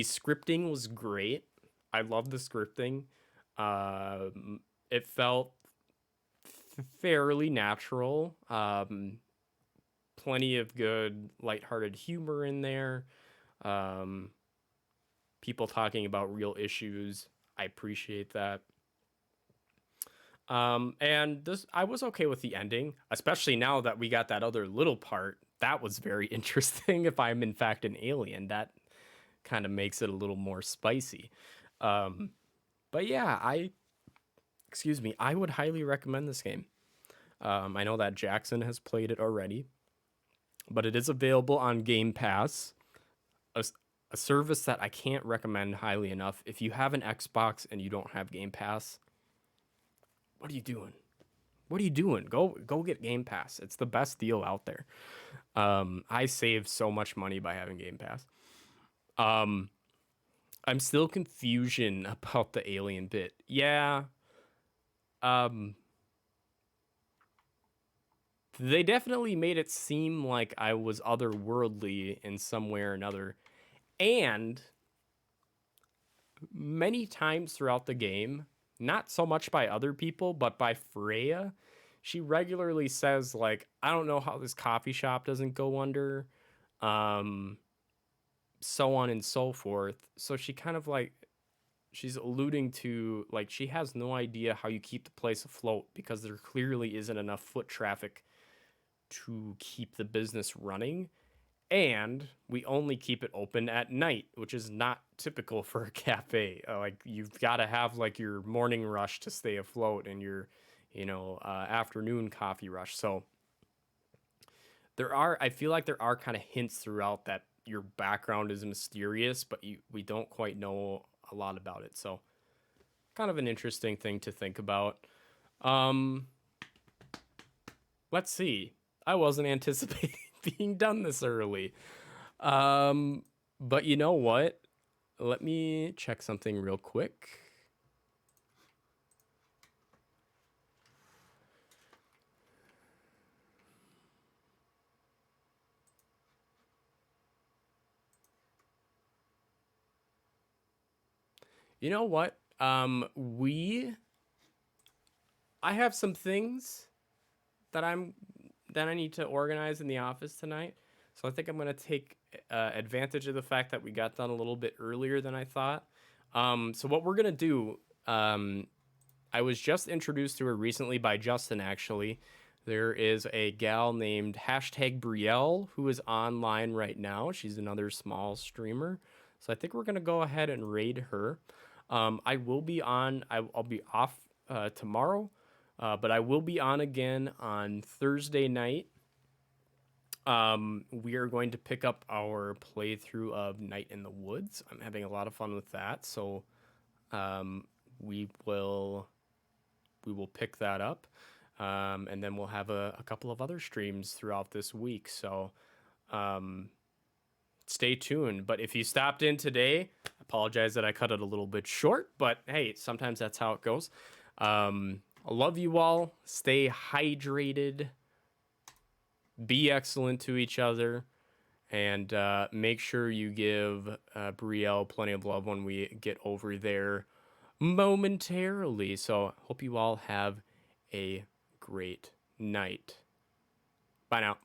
scripting was great. I love the scripting. It felt fairly natural. Plenty of good lighthearted humor in there. People talking about real issues. I appreciate that. And I was okay with the ending, especially now that we got that other little part. That was very interesting. If I'm in fact an alien, that kind of makes it a little more spicy. But yeah, I would highly recommend this game. I know that Jackson has played it already, but it is available on Game Pass, a service that I can't recommend highly enough. If you have an Xbox and you don't have Game Pass, what are you doing? What are you doing? Go get Game Pass. It's the best deal out there. I saved so much money by having Game Pass. I'm still confusion about the alien bit. Yeah. They definitely made it seem like I was otherworldly in some way or another. And many times throughout the game, not so much by other people, but by Freya, she regularly says like, I don't know how this coffee shop doesn't go under, um, so on and so forth. So she kind of like she's alluding to like she has no idea how you keep the place afloat because there clearly isn't enough foot traffic to keep the business running. And we only keep it open at night, which is not typical for a cafe. Like you've got to have like your morning rush to stay afloat and your, afternoon coffee rush. So I feel like there are kind of hints throughout that your background is mysterious, but we don't quite know a lot about it. So kind of an interesting thing to think about. Let's see. I wasn't anticipating being done this early. But you know what? Let me check something real quick. You know what? I have some things that I need to organize in the office tonight. So I think I'm gonna take advantage of the fact that we got done a little bit earlier than I thought. So what we're gonna do, I was just introduced to her recently by Justin. Actually, there is a gal named #Brielle who is online right now. She's another small streamer. So I think we're gonna go ahead and raid her. I will be on. I'll be off tomorrow. But I will be on again on Thursday night. We are going to pick up our playthrough of Night in the Woods. I'm having a lot of fun with that, so we will pick that up, and then we'll have a couple of other streams throughout this week. So stay tuned. But if you stopped in today, I apologize that I cut it a little bit short, but hey, sometimes that's how it goes. I love you all. Stay hydrated. Be excellent to each other. And make sure you give Brielle plenty of love when we get over there momentarily. So hope you all have a great night. Bye now.